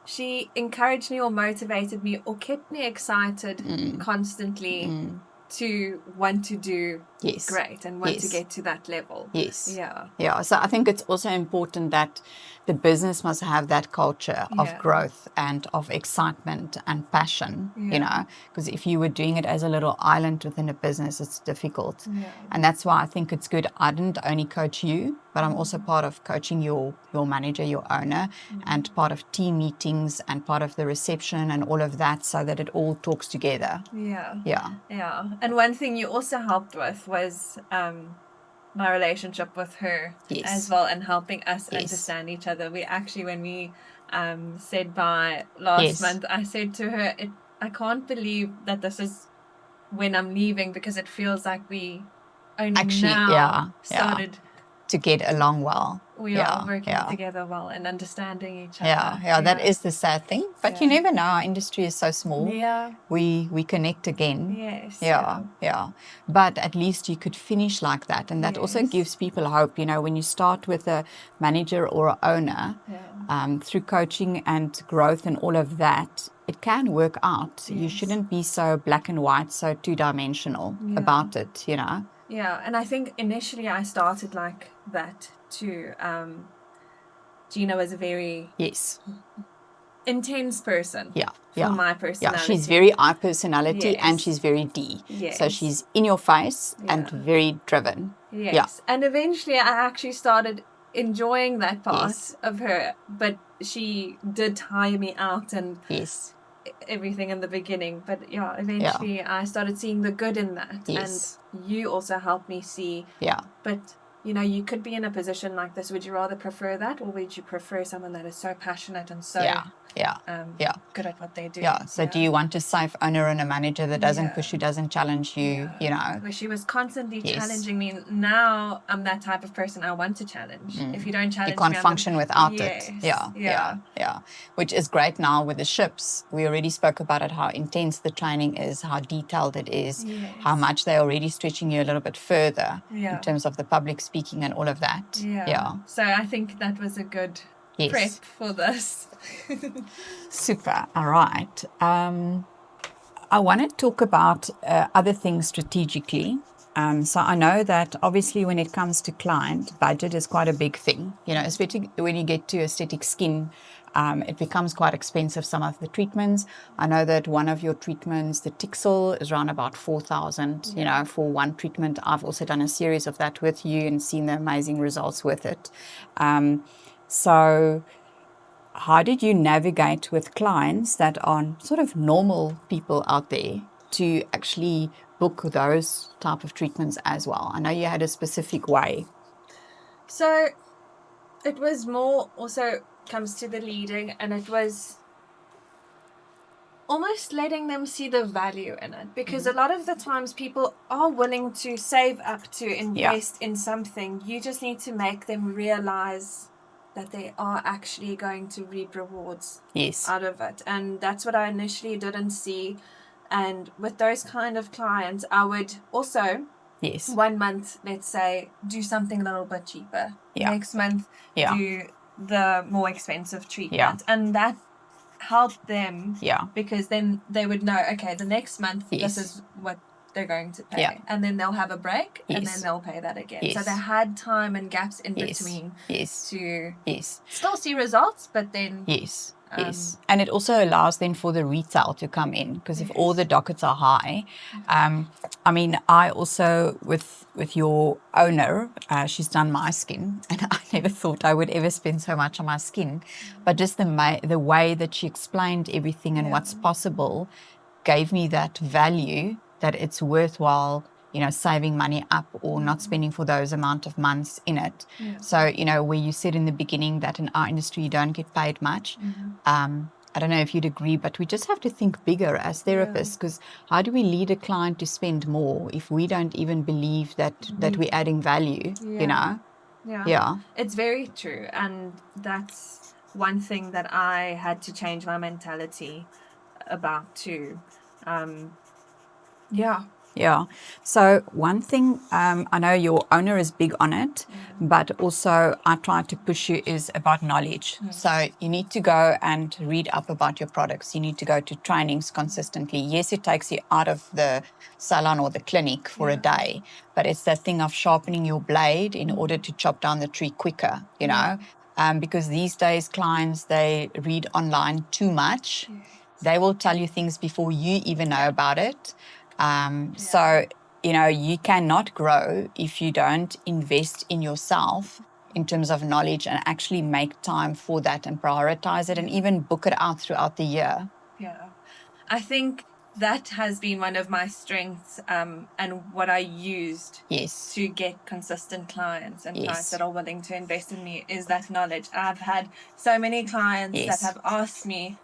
she encouraged me or motivated me or kept me excited constantly to want to do great and want to get to that level. So I think it's also important that the business must have that culture of growth and of excitement and passion, you know, because if you were doing it as a little island within a business, it's difficult. And that's why I think it's good. I didn't only coach you, but I'm also part of coaching your manager, your owner, and part of team meetings and part of the reception and all of that, so that it all talks together. And one thing you also helped with was my relationship with her as well, and helping us understand each other. We actually, when we said bye last month, I said to her, I can't believe that this is when I'm leaving, because it feels like we only actually started to get along well. We are working together well and understanding each other. That is the sad thing. But you never know. Our industry is so small. We connect again. But at least you could finish like that. And that also gives people hope. You know, when you start with a manager or an owner, through coaching and growth and all of that, it can work out. You shouldn't be so black and white, so two-dimensional about it, you know. And I think initially I started like that too. Gina was a very intense person. For my personality. She's very I personality and she's very D. So she's in your face and very driven. And eventually I actually started enjoying that part of her, but she did tire me out and everything in the beginning. But eventually I started seeing the good in that. And you also helped me see. But you know, you could be in a position like this. Would you rather prefer that, or would you prefer someone that is so passionate and so good at what they do? So do you want a safe owner and a manager that doesn't push you, doesn't challenge you, you know? Where she was constantly challenging me. Now I'm that type of person I want to challenge. If you don't challenge me, you can't function without it. Which is great now with the ships. We already spoke about it, how intense the training is, how detailed it is, how much they're already stretching you a little bit further in terms of the public speaking and all of that. So I think that was a good prep for this. Super. All right. I want to talk about other things strategically. So I know that obviously when it comes to client, budget is quite a big thing, you know, especially when you get to aesthetic skin. It becomes quite expensive, some of the treatments. I know that one of your treatments, the Tixel, is around about 4,000, you know, for one treatment. I've also done a series of that with you and seen the amazing results with it. So how did you navigate with clients that are sort of normal people out there to actually book those type of treatments as well? I know you had a specific way. So it was more also comes to the leading, and it was almost letting them see the value in it, because a lot of the times people are willing to save up to invest in something. You just need to make them realize that they are actually going to reap rewards out of it. And that's what I initially didn't see. And with those kind of clients, I would also 1 month, let's say, do something a little bit cheaper. Next month, do the more expensive treatment. And that helped them, because then they would know, okay, the next month this is what they're going to pay, and then they'll have a break, and then they'll pay that again. So they had time and gaps in between to still see results, but then and it also allows then for the retail to come in, because if all the dockets are high, I mean, I also with your owner, she's done my skin, and I never thought I would ever spend so much on my skin, but just the way that she explained everything and what's possible gave me that value that it's worthwhile, you know, saving money up or not spending for those amount of months in it. So, you know, where you said in the beginning that in our industry you don't get paid much, I don't know if you'd agree, but we just have to think bigger as therapists, because how do we lead a client to spend more if we don't even believe that we're adding value, you know? It's very true. And that's one thing that I had to change my mentality about too. So one thing, I know your owner is big on it, but also I try to push you is about knowledge. So you need to go and read up about your products. You need to go to trainings consistently. Yes, it takes you out of the salon or the clinic for a day, but it's that thing of sharpening your blade in order to chop down the tree quicker, you know, because these days clients, they read online too much. They will tell you things before you even know about it. So, you know, you cannot grow if you don't invest in yourself in terms of knowledge and actually make time for that and prioritize it and even book it out throughout the year. I think that has been one of my strengths, and what I used to get consistent clients and clients that are willing to invest in me is that knowledge. I've had so many clients that have asked me,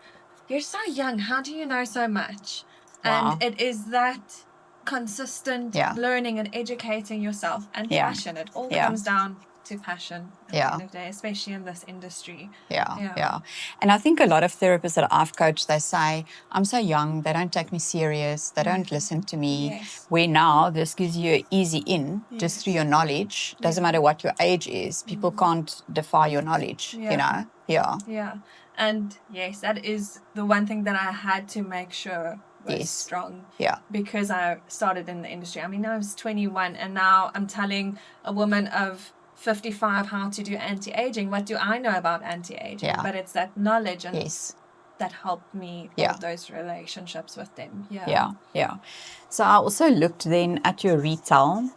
"You're so young, how do you know so much?" And it is that consistent learning and educating yourself and passion. It all comes down to passion at the end of the day, especially in this industry. And I think a lot of therapists that I've coached, they say, I'm so young, they don't take me serious, they don't listen to me. Where now this gives you an easy in just through your knowledge. Doesn't matter what your age is, people can't defy your knowledge, you know? And yes, that is the one thing that I had to make sure was strong. Because I started in the industry. I mean, I was 21, and now I'm telling a woman of 55 how to do anti-aging. What do I know about anti-aging? But it's that knowledge and that helped me build those relationships with them. So I also looked then at your retail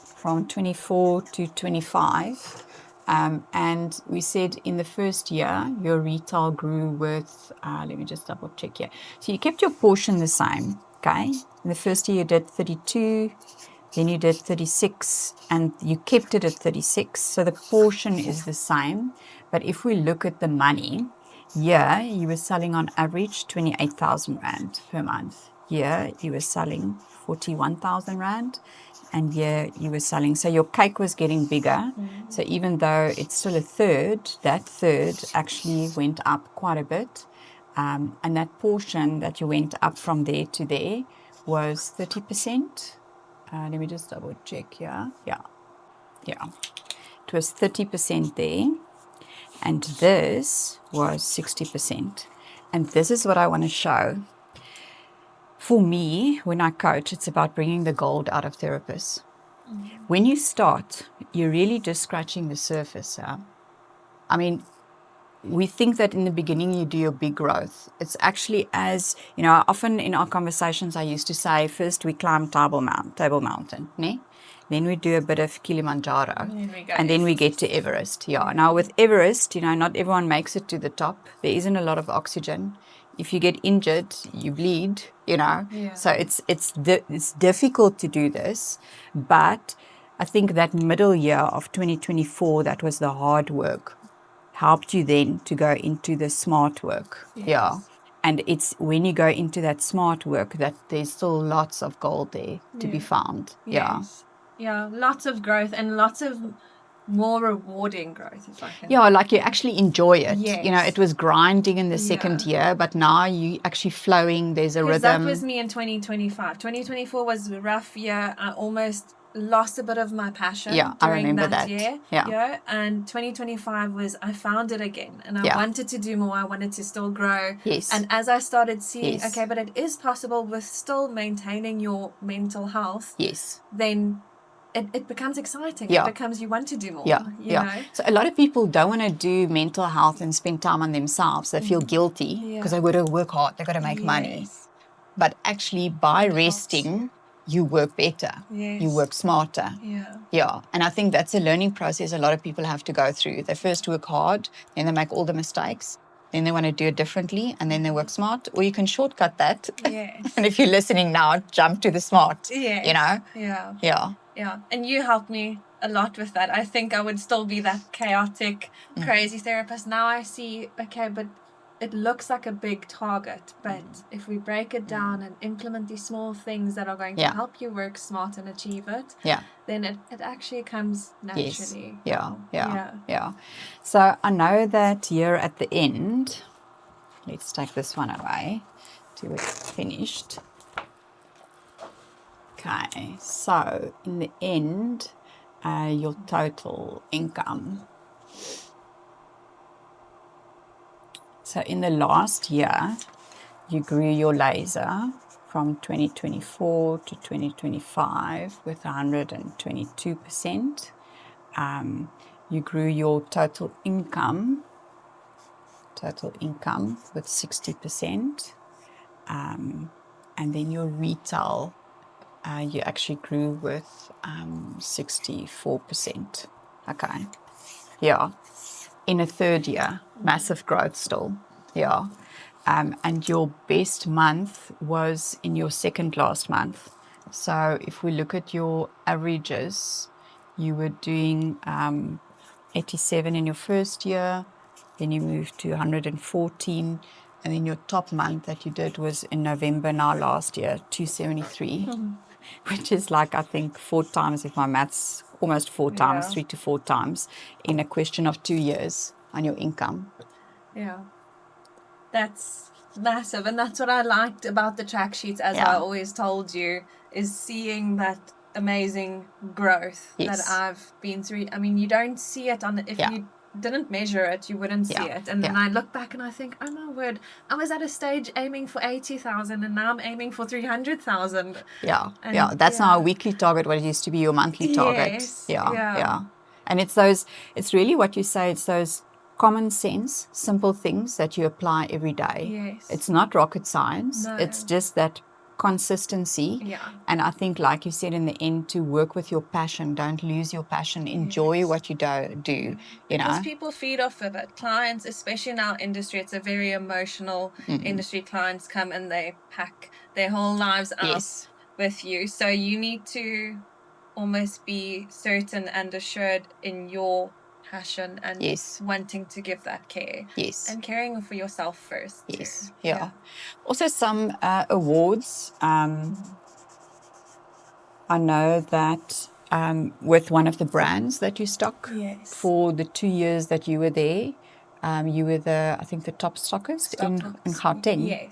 from 24 to 25. And we said in the first year, your retail grew with, let me just double check here. So you kept your portion the same, okay? In the first year, you did 32, then you did 36, and you kept it at 36. So the portion is the same. But if we look at the money, here you were selling on average 28,000 Rand per month. Here you were selling 41,000 Rand. And here you were selling. So your cake was getting bigger. So even though it's still a third, that third actually went up quite a bit. And that portion that you went up from there to there was 30%. Let me just double check here. It was 30% there. And this was 60%. And this is what I want to show. For me, when I coach, it's about bringing the gold out of therapists. When you start, you're really just scratching the surface. I mean, we think that in the beginning you do your big growth. It's actually, as you know, often in our conversations I used to say, first we climb Table Mountain, ne? Then we do a bit of Kilimanjaro, and then we get to Everest. Yeah. Now with Everest, you know, not everyone makes it to the top. There isn't a lot of oxygen. If you get injured, you bleed, you know. Yeah. So it's difficult to do this, but I think that middle year of 2024, that was the hard work, helped you then to go into the smart work. Yes. Yeah. And it's when you go into that smart work that there's still lots of gold there to be found. Yes. Yeah, lots of growth and lots of more rewarding growth, if I can. Yeah, like you actually enjoy it. Yes. You know, it was grinding in the second year, but now you actually flowing. There's a rhythm. That was me in 2025. 2024 was a rough year. I almost lost a bit of my passion during I remember that year. Yeah. And 2025 was, I found it again, and I wanted to do more. I wanted to still grow. Yes. And as I started seeing, okay, but it is possible with still maintaining your mental health. Yes. Then it becomes exciting. It becomes, you want to do more. You know? So a lot of people don't want to do mental health and spend time on themselves. They feel guilty because they got to work hard. They got to make money. But actually, by resting, you work better. Yes. You work smarter. Yeah. And I think that's a learning process a lot of people have to go through. They first work hard, then they make all the mistakes. Then they want to do it differently, and then they work smart. Or you can shortcut that. Yes. And if you're listening now, jump to the smart. Yes. You know? Yeah. Yeah. And you helped me a lot with that. I think I would still be that chaotic, crazy therapist. Now I see, okay, but it looks like a big target. But if we break it down and implement these small things that are going to help you work smart and achieve it, then it actually comes naturally. Yeah. So I know that here at the end, let's take this one away till it's finished. Okay, so in the end, your total income. So in the last year, you grew your laser from 2024 to 2025 with 122%. You grew your total income with 60%. And then your retail, you actually grew with 64%. Okay. Yeah. In a third year, massive growth still. Yeah. And your best month was in your second last month. So if we look at your averages, you were doing 87 in your first year, then you moved to 114, and then your top month that you did was in November now last year, 273, which is like, I think, 4 times, if my maths, almost 4 times, 3 to 4 times in a question of 2 years on your income. Yeah. That's massive. And that's what I liked about the track sheets, as I always told you, is seeing that amazing growth that I've been through. I mean, you don't see it on if you didn't measure it, you wouldn't see it. And then I look back and I think, oh my word, I was at a stage aiming for 80,000 and now I'm aiming for 300,000. That's now a weekly target, what it used to be your monthly target. And it's really what you say, it's those common sense, simple things that you apply every day. It's not rocket science. No. It's just that consistency. And I think, like you said in the end, to work with your passion. Don't lose your passion. Enjoy what you do. Because people feed off of it. Clients, especially in our industry, it's a very emotional industry. Clients come and they pack their whole lives up with you. So you need to almost be certain and assured in your passion and wanting to give that care and caring for yourself first too. Also some awards. I know that with one of the brands that you stock for the 2 years that you were there, you were I think the top stockist in Gauteng.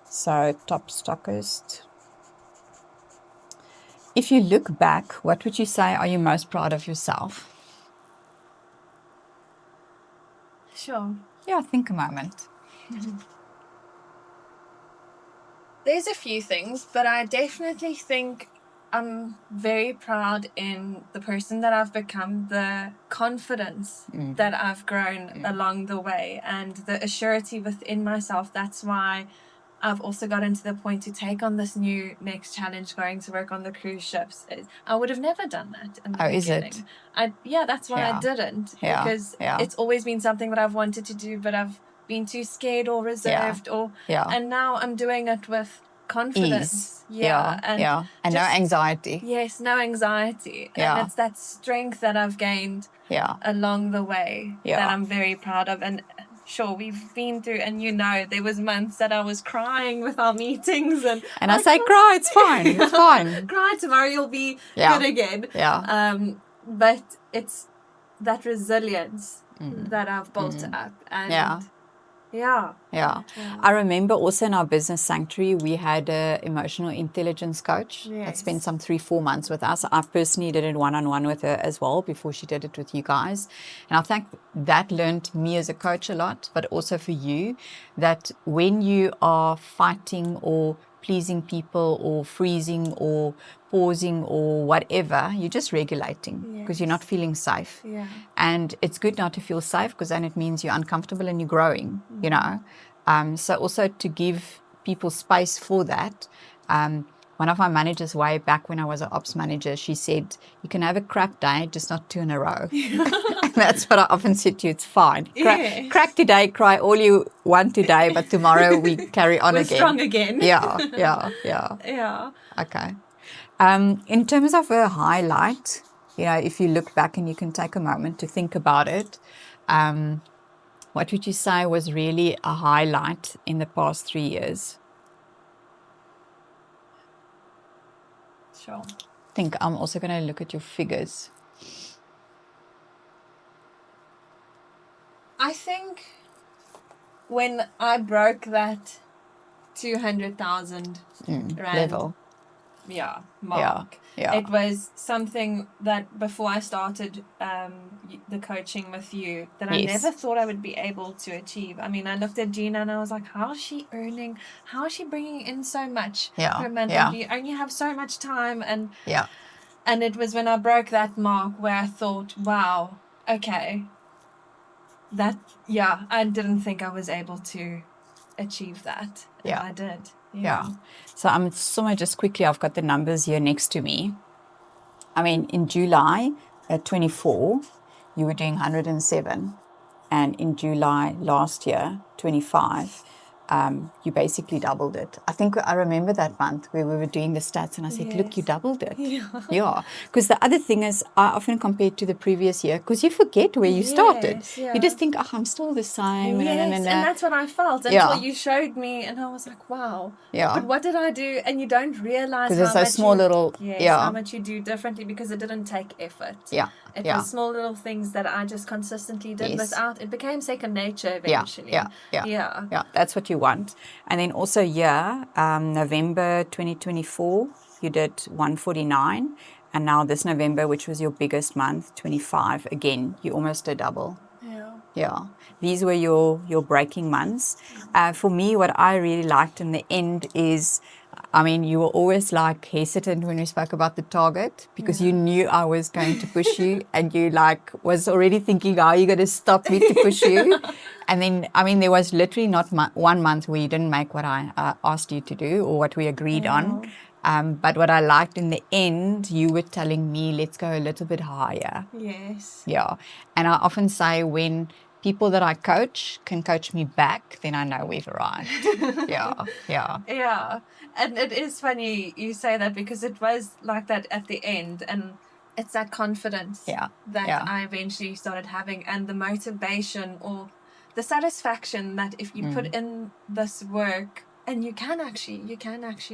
So top stockist. If you look back, what would you say are you most proud of yourself? Sure. Yeah, think a moment. There's a few things, but I definitely think I'm very proud in the person that I've become, the confidence that I've grown along the way, and the assurity within myself. That's why I've also gotten to the point to take on this new next challenge, going to work on the cruise ships. I would have never done that in the beginning. Is it? That's why I didn't, because it's always been something that I've wanted to do, but I've been too scared or reserved, and now I'm doing it with confidence. Ease. And no anxiety. Yes, no anxiety. And it's that strength that I've gained along the way that I'm very proud of. And sure, we've been through, and there was months that I was crying with our meetings, and I say, cry, it's fine, it's fine. Cry, tomorrow you'll be good again. But it's that resilience that I've built up, and I remember also in our business sanctuary, we had an emotional intelligence coach that spent some 3-4 months with us. I personally did it one-on-one with her as well before she did it with you guys. And I think that learned me as a coach a lot, but also for you, that when you are fighting or pleasing people or freezing or pausing or whatever, you're just regulating because you're not feeling safe. And it's good not to feel safe, because then it means you're uncomfortable and you're growing, you know. So also to give people space for that. One of my managers way back when I was an ops manager, she said, you can have a crap day, just not 2 in a row. And that's what I often said to you, it's fine. Crack today, cry all you want today, but tomorrow we carry on We're again. strong again. Yeah. Okay. In terms of a highlight, if you look back and you can take a moment to think about it, what would you say was really a highlight in the past 3 years? Sure. I think I'm also going to look at your figures. I think when I broke that 200,000 rand level, mark, it was something that before I started the coaching with you, that I never thought I would be able to achieve. I mean, I looked at Gina and I was like, how is she earning? How is she bringing in so much per month? You only have so much time. And it was when I broke that mark where I thought, wow, okay, I didn't think I was able to achieve that. And I did. So I'm somewhere just quickly, I've got the numbers here next to me. I mean, in July 24, you were doing 107. And in July last year, 25, you basically doubled it. I think I remember that month where we were doing the stats and I said, look, you doubled it. Because the other thing is, I often compare to the previous year, because you forget where you started. You just think, I'm still the same. And that's what I felt until you showed me, and I was like, wow. But what did I do? And you don't realize how much small little, how much you do differently, because it didn't take effort. It was small little things that I just consistently did without. It became second nature eventually. That's what you want. And then also November 2024, you did 149. And now this November, which was your biggest month, 25, again, you almost did double. These were your breaking months. For me, what I really liked in the end is, I mean, you were always like hesitant when we spoke about the target, because you knew I was going to push you, and you was already thinking, how are you going to stop me to push you? And then, I mean, there was literally not 1 month where you didn't make what I asked you to do or what we agreed on. But what I liked in the end, you were telling me, let's go a little bit higher. And I often say, when people that I coach can coach me back, then I know we've arrived. And it is funny you say that, because it was like that at the end, and it's that confidence that I eventually started having, and the motivation or the satisfaction that if you put in this work, and you can actually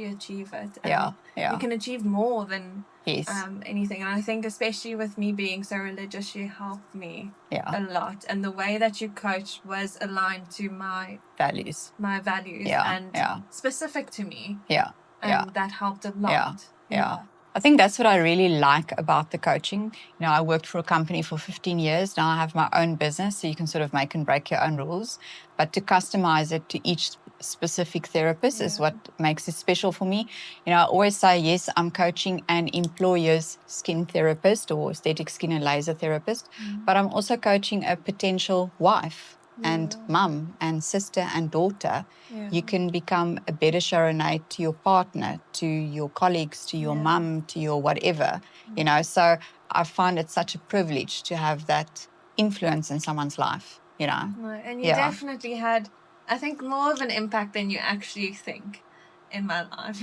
achieve it. And you can achieve more than anything. And I think especially with me being so religious, you helped me a lot. And the way that you coached was aligned to my values and specific to me. And that helped a lot. I think that's what I really like about the coaching. You know, I worked for a company for 15 years. Now I have my own business, so you can sort of make and break your own rules. But to customize it to each specific therapist is what makes it special for me. You know, I always say, yes, I'm coaching an employer's skin therapist or aesthetic skin and laser therapist, but I'm also coaching a potential wife and mum and sister and daughter. You can become a better Charone to your partner, to your colleagues, to your mum, to your whatever, you know. So I find it such a privilege to have that influence in someone's life, you know. And you definitely had, I think, more of an impact than you actually think in my life.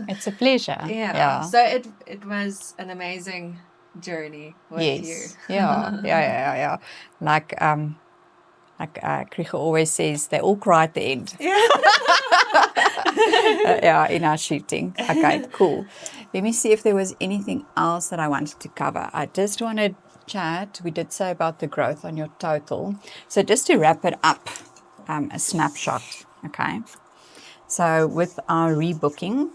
It's a pleasure. Yeah. So it was an amazing journey with you. Yeah. Like Kriege always says, they all cry at the end. In our shooting. Okay, cool. Let me see if there was anything else that I wanted to cover. I just want to chat. We did say about the growth on your total. So just to wrap it up, a snapshot, okay? So with our rebooking,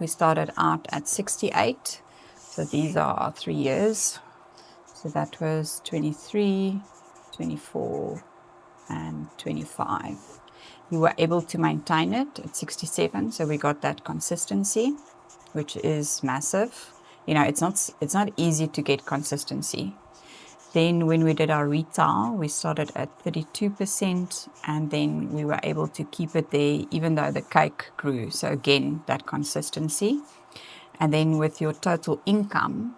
we started out at 68. So these are our 3 years. So that was 23, 24, and 25. You were able to maintain it at 67, so we got that consistency, which is massive. You know, it's not easy to get consistency. Then when we did our retail, we started at 32%, and then we were able to keep it there even though the cake grew. So again, that consistency. And then with your total income,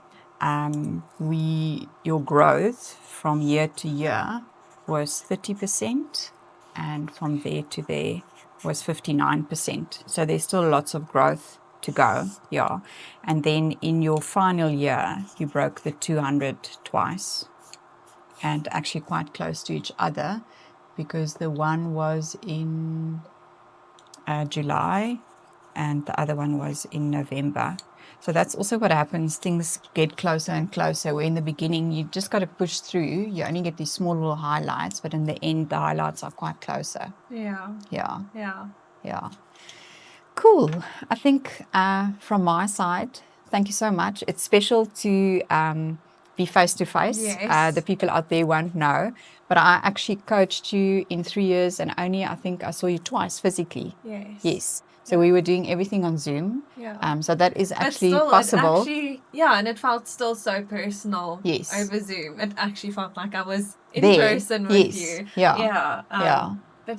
your growth from year to year was 30%, and from there to there was 59%. So there's still lots of growth to go, And then in your final year, you broke the 200 twice, and actually quite close to each other, because the one was in July and the other one was in November. So that's also what happens. Things get closer and closer, where in the beginning you just got to push through. You only get these small little highlights, but in the end the highlights are quite closer. Yeah. Cool. I think from my side, thank you so much. It's special to be face to face. The people out there won't know, but I actually coached you in 3 years, and only I think I saw you twice physically. Yes. So we were doing everything on Zoom. So that is actually possible. And it felt still so personal. Over Zoom. It actually felt like I was in person with you. But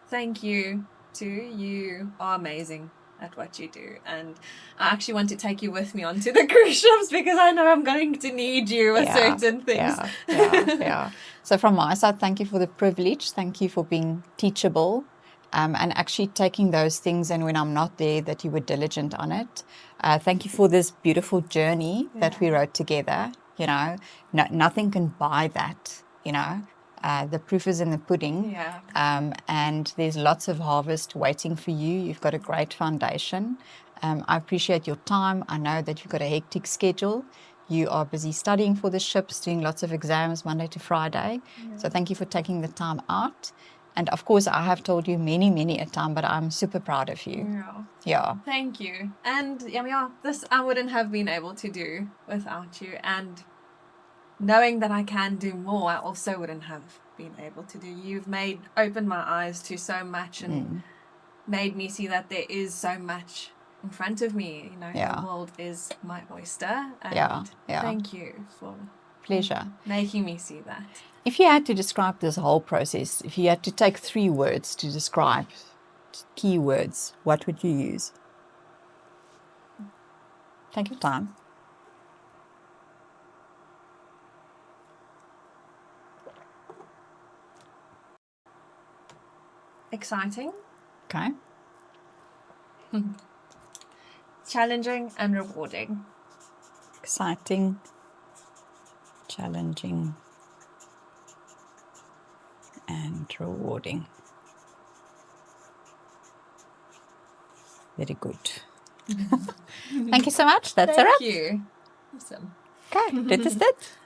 thank you too. You are amazing at what you do, and I actually want to take you with me onto the cruise ships, because I know I'm going to need you with certain things. So from my side, thank you for the privilege. Thank you for being teachable, and actually taking those things, and when I'm not there, that you were diligent on it. Thank you for this beautiful journey that we wrote together. You know, nothing can buy that, you know. The proof is in the pudding, and there's lots of harvest waiting for you. You've got a great foundation. I appreciate your time. I know that you've got a hectic schedule. You are busy studying for the ships, doing lots of exams Monday to Friday. So thank you for taking the time out. And of course, I have told you many a time, but I'm super proud of you. Thank you. And this I wouldn't have been able to do without you. And knowing that I can do more, I also wouldn't have been able to do. You've opened my eyes to so much, and made me see that there is so much in front of me. You know, the world is my oyster. And thank you for making me see that. If you had to describe this whole process, if you had to take 3 words to describe, key words, what would you use? Take your time. Exciting. Okay. Challenging and rewarding. Exciting, challenging, and rewarding. Very good. Thank you so much. That's a wrap. Thank you. Awesome. Okay, dit is dit.